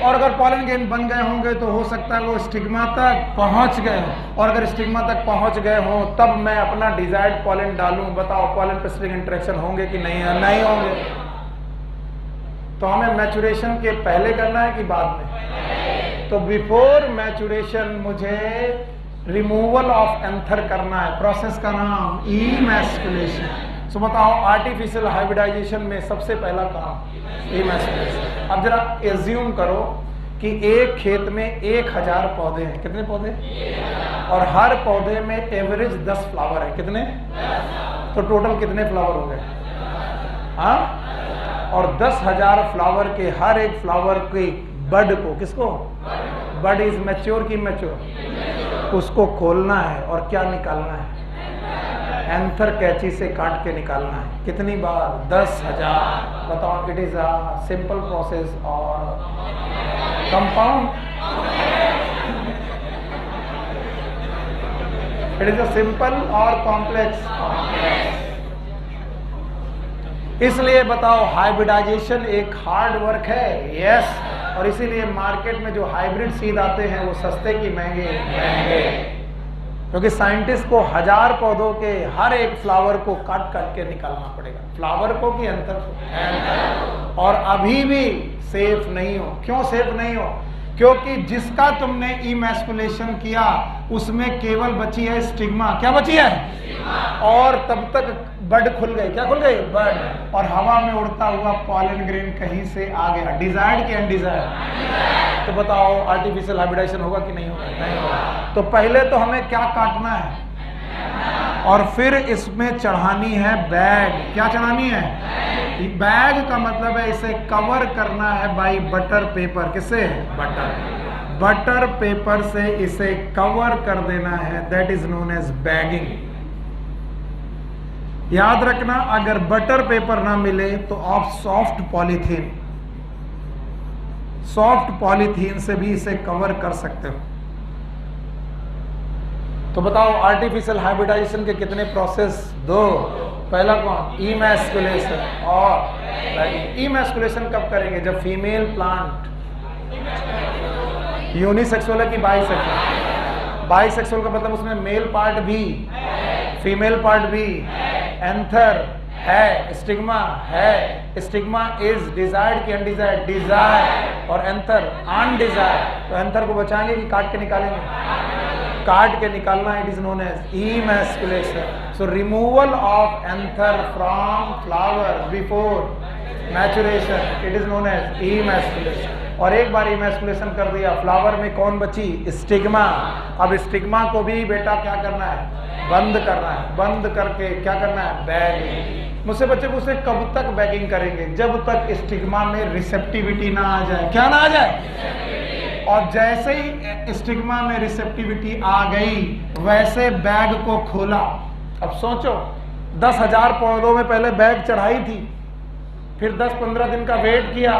और अगर पॉलन ग्रेन बन गए होंगे तो हो सकता है वो स्टिग्मा तक पहुंच गए हो, और अगर स्टिग्मा तक पहुंच गए हो तब मैं अपना डिजायर्ड पॉलन डालूं। बताओ पॉलन पेस्टिक इंटरेक्शन होंगे कि नहीं? नहीं होंगे। तो हमें मैचुरेशन के पहले करना है कि बाद में? तो बिफोर मैचुरेशन मुझे रिमूवल ऑफ एंथर करना है। प्रोसेस का नाम इमैस्कुलेशन। सो बताओ आर्टिफिशियल हाइब्रिडाइजेशन में सबसे पहला काम इमैस्कुलेशन। अब जरा एज्यूम करो कि एक खेत में 1000 पौधे हैं। कितने पौधे? और हर पौधे में एवरेज 10 फ्लावर है। कितने? तो टोटल कितने फ्लावर हो गए? हाँ, और 10,000 फ्लावर के हर एक फ्लावर के बड को, किसको? बड इज मैच्योर की मैच्योर? उसको खोलना है और क्या निकालना है? एंथर कैंची से काट के निकालना है। कितनी बार? 10,000। बताओ, it is a simple process और compound? It is a simple और कॉम्प्लेक्स? इसलिए बताओ हाइब्रिडाइजेशन एक हार्ड वर्क है। यस। और इसीलिए मार्केट में जो हाइब्रिड सीड आते हैं वो सस्ते की महंगे? महंगे। क्योंकि साइंटिस्ट को 1000 पौधों के हर एक फ्लावर को काट काट के निकालना पड़ेगा। फ्लावर को कि एंथर को? और अभी भी सेफ नहीं हो। क्यों सेफ नहीं हो? क्योंकि जिसका तुमने इमैस्कुलेशन किया उसमें केवल बची है स्टिग्मा। क्या बची है? और तब तक बड खुल गए। क्या खुल गए? बड। और हवा में उड़ता हुआ पॉलन ग्रेन कहीं से आ गया। डिजायर्ड की अनडिजायर्ड? तो बताओ आर्टिफिशियल हाइब्रिडाइजेशन होगा कि नहीं होगा? नहीं होगा। तो पहले तो हमें क्या काटना है? और फिर इसमें चढ़ानी है बैग। क्या चढ़ानी है? बैग का मतलब है इसे कवर करना है बाई बटर पेपर। किससे? बटर पेपर से इसे कवर कर देना है। That is known as bagging. याद रखना, अगर बटर पेपर ना मिले तो आप सॉफ्ट पॉलीथीन से भी इसे कवर कर सकते हो। तो बताओ आर्टिफिशियल हाइब्रिडाइजेशन के कितने प्रोसेस? 2। पहला कौन? इमैस्कुलेशन और इमैस्कुलेशन कब करेंगे? जब फीमेल प्लांट यूनिसेक्सुअल है कि बाइसेक्सुअल? बाइसेक्सुअल का मतलब उसमें मेल पार्ट भी फीमेल पार्ट भी, एंथर है, स्टिग्मा है। स्टिग्मा इज डिजायर्ड की अनडिजायर्ड? डिजायर्ड। और एंथर अनडिजायर्ड। तो एंथर को बचाएंगे कि काट के निकालेंगे? काट के निकालना। It is known as emasculation. So removal of anther from flower before maturation, it is known as emasculation. और एक बार इमैस्कुलेशन कर दिया, फ्लावर में कौन बची? स्टिग्मा। अब स्टिग्मा को भी बेटा क्या करना है? बंद करना है। बंद करके क्या करना है? बैगिंग। मुझसे बच्चे पूछते कब तक बैगिंग करेंगे? जब तक स्टिग्मा में रिसेप्टिविटी ना आ जाए। क्या ना आ जाए? और जैसे ही स्टिग्मा में रिसेप्टिविटी आ गई वैसे बैग को खोला। अब सोचो 10,000 पौधों में पहले बैग चढ़ाई थी, फिर 10-15 दिन का वेट किया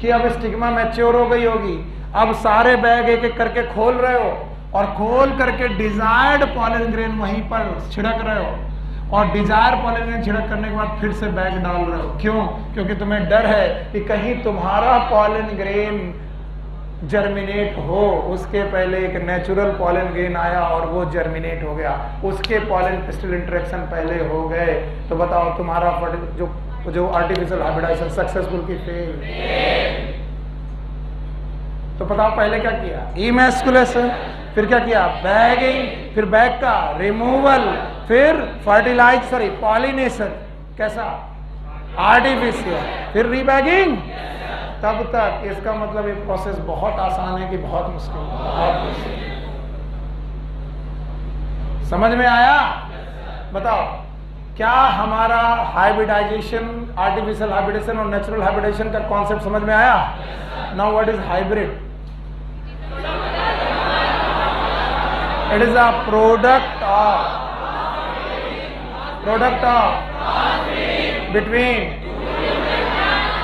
कि अब स्टिग्मा मैच्योर हो गई होगी। अब सारे बैग एक एक करके खोल रहे हो और खोल करके डिजायर्ड पॉलन ग्रेन वहीं पर छिड़क रहे हो और डिजायर पॉलन ग्रेन छिड़क करने के बाद फिर से बैग डाल रहे हो। क्यों? क्योंकि तुम्हें डर है कि कहीं तुम्हारा पॉलन ग्रेन जर्मिनेट हो। उसके पहले एक नेचुरल पॉलन ग्रेन आया और वो जर्मिनेट हो गया, उसके पॉलन पिस्टल इंटरेक्शन पहले हो गए। तो बताओ तुम्हारा जो आर्टिफिशियल हाइब्रिडाइजेशन सक्सेसफुल की फेल? तो बताओ पहले क्या किया? इमैस्कुलेशन। फिर क्या किया? बैगिंग। फिर बैग का रिमूवल। फिर पॉलिनेशन। कैसा? आर्टिफिशियल। फिर रीबैगिंग। तब तक इसका मतलब ये प्रोसेस बहुत आसान है कि बहुत मुश्किल? समझ में आया? बताओ क्या हमारा हाइब्रिडाइजेशन, आर्टिफिशियल हाइब्रिडेशन और नेचुरल हाइब्रिडेशन का कॉन्सेप्ट समझ में आया? Now what is hybrid? It is a product of between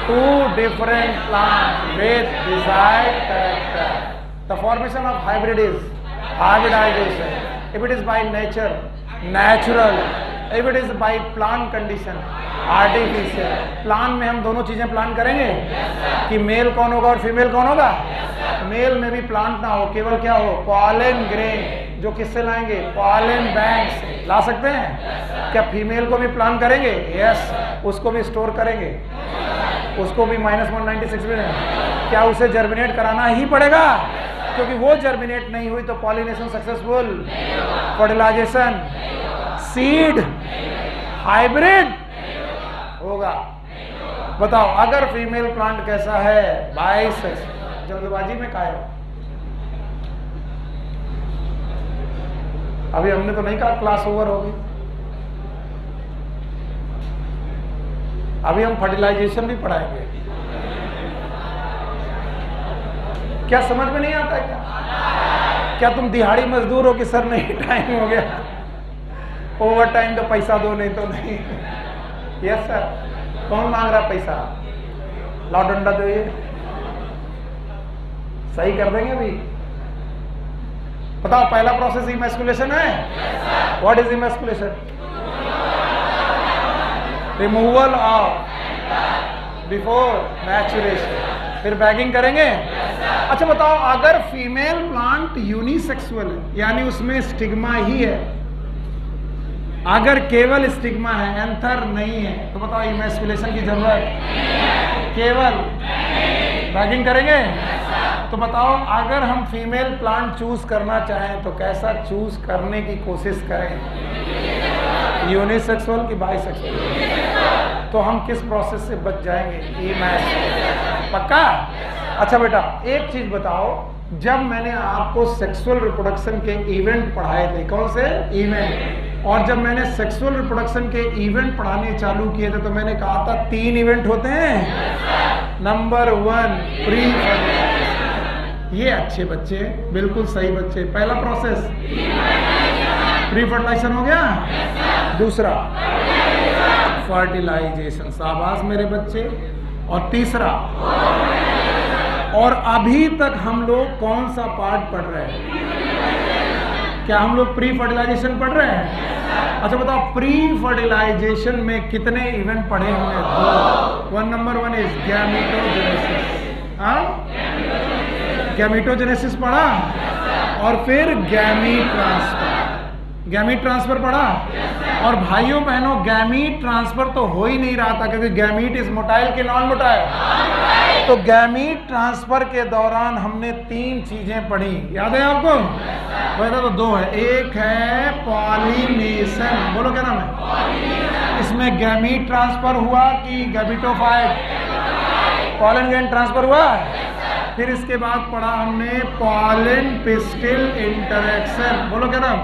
two different plants with desired character. The formation of hybrid is hybridization. If it is by nature, natural. If it is by plant condition, artificial. Plan में हम दोनों चीजें plan करेंगे कि mail कौन होगा और female कौन होगा? मेल में भी प्लांट ना हो, केवल क्या हो? Pollen grain. जो किससे लाएंगे? पॉलन बैंक से ला सकते हैं। क्या फीमेल को भी प्लान करेंगे? यस। उसको भी स्टोर करेंगे, उसको भी -196 में। क्या उसे जर्मिनेट कराना ही पड़ेगा? क्योंकि वो जर्मिनेट नहीं हुई तो pollination successful, fertilisation, seed hybrid होगा। बताओ अगर फीमेल प्लांट कैसा है? बाइसेक्सुअल। जल्दबाजी में काहे हो? अभी हमने तो नहीं कहा क्लास ओवर होगी। अभी हम फर्टिलाइजेशन भी पढ़ाएंगे। क्या समझ में नहीं आता है? क्या तुम दिहाड़ी मजदूर हो कि सर नहीं टाइम हो गया, ओवर टाइम का पैसा दो, नहीं तो नहीं? Yes sir. कौन मांग रहा पैसा? लाओ डंडा दो, ये सही कर देंगे अभी। बताओ पहला प्रोसेस इमैस्कुलेशन है। What is emasculation? Removal of before maturation. फिर बैगिंग करेंगे। अच्छा बताओ अगर फीमेल प्लांट यूनिसेक्सुअल है, यानी उसमें स्टिग्मा ही है, अगर केवल स्टिग्मा है, एंथर नहीं है, तो बताओ इमैस्कुलेशन की जरूरत? केवल बैगिंग करेंगे। तो बताओ अगर हम फीमेल प्लांट चूज करना चाहें तो कैसा चूज करने की कोशिश करें? यूनिसेक्सुअल कि बाइसेक्सुअल? तो हम किस प्रोसेस से बच जाएंगे? इमैस्कुलेशन। पक्का? अच्छा बेटा एक चीज बताओ, जब मैंने आपको सेक्सुअल रिप्रोडक्शन के इवेंट पढ़ाए थे, कौन से इवेंट? और जब मैंने सेक्सुअल रिप्रोडक्शन के इवेंट पढ़ाने चालू किए थे तो मैंने कहा था 3 इवेंट होते हैं। नंबर 1 प्री, ये अच्छे बच्चे, बिल्कुल सही बच्चे। पहला प्रोसेस प्री फर्टिलाइजेशन हो गया। दूसरा फर्टिलाइजेशन, शाबाश मेरे बच्चे। और तीसरा, और अभी तक हम लोग कौन सा पार्ट पढ़ रहे हैं? क्या हम लोग प्री फर्टिलाइजेशन पढ़ रहे हैं? अच्छा बताओ, प्री फर्टिलाइजेशन में कितने इवेंट पढ़े होंगे? 2। Number 1 is gametogenesis. हाँ, गैमेटोजेनेसिस पढ़ा, और फिर गैमीट ट्रांसफर। गैमीट ट्रांसफर पढ़ा। और भाइयों बहनों, गैमीट ट्रांसफर तो हो ही नहीं रहा था, क्योंकि गैमीट इज मोटाइल कि नॉन मोटाइल? तो गैमीट ट्रांसफर के दौरान हमने 3 चीजें पढ़ी, याद है आपको? वैसे तो 2 है। एक है पॉलिनेशन, बोलो क्या नाम है? इसमें गैमीट ट्रांसफर हुआ कि गैमेटोफाइट? पॉलन ग्रेन ट्रांसफर हुआ। फिर इसके बाद पढ़ा हमने पॉलन पिस्टिल इंटरेक्शन, बोलो क्या नाम?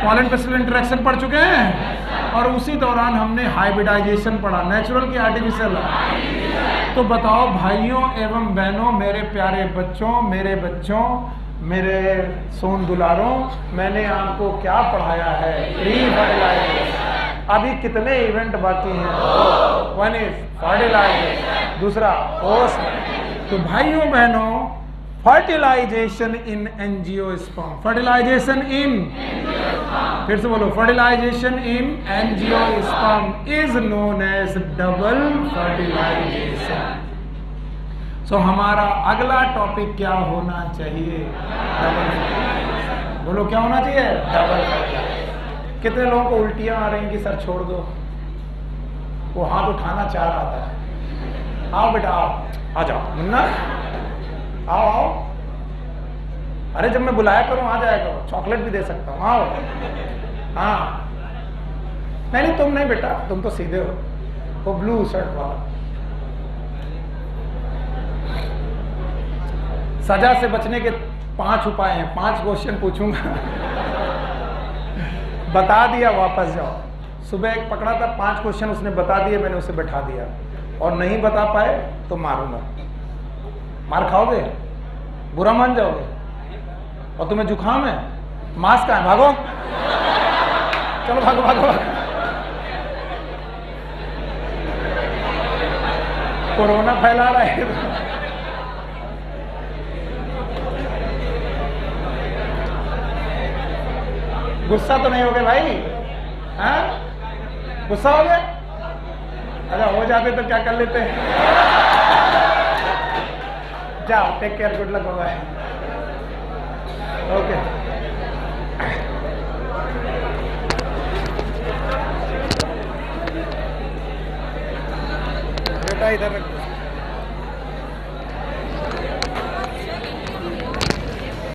पॉलन पिस्टिल इंटरेक्शन पढ़ चुके हैं। और उसी दौरान हमने हाइब्रिडाइजेशन पढ़ा, नेचुरल की आर्टिफिशियल। तो बताओ भाइयों एवं बहनों, मेरे प्यारे बच्चों, मेरे बच्चों, मेरे सोन दुलारों, मैंने आपको क्या पढ़ाया है? Pre fertilisation. अभी कितने इवेंट बाकी हैं? 1 इज फर्टिलाइजेशन, दूसरा पोस्ट। तो भाइयों बहनों, fertilisation in angiosperm, fertilisation in, फिर से बोलो, fertilisation in angiosperm is known as double fertilisation. So हमारा अगला टॉपिक क्या होना चाहिए? डबल। बोलो क्या होना चाहिए? Double fertilisation. कितने लोगों को उल्टियां आ रही हैं कि सर छोड़ दो? वो हाथ उठाना चाह रहा था। आओ बेटा आओ, आ जाओ मुन्ना, आओ आओ। अरे जब मैं बुलाया करूं आ जाया करो, चॉकलेट भी दे सकता हूं, आओ। हाँ नहीं, तुम नहीं बेटा, तुम तो सीधे हो, वो ब्लू शर्ट वाला। सजा से बचने के 5 उपाय हैं, 5 क्वेश्चन पूछूंगा। बता दिया वापस जाओ। सुबह एक पकड़ा था, 5 क्वेश्चन उसने बता दिए, मैंने उसे बैठा दिया। और नहीं बता पाए तो मारूंगा। मार खाओगे, बुरा मान जाओगे। और तुम्हें जुकाम है, मास्क कहाँ है? भागो, चलो भागो भागो भागो। कोरोना फैला रहा है। गुस्सा तो नहीं हो गए भाई? हाँ, गुस्सा हो गया? अच्छा हो जाते तो क्या कर लेते हैं? जाओ, take care, good luck, bye. Okay, बेटा इधर रखो।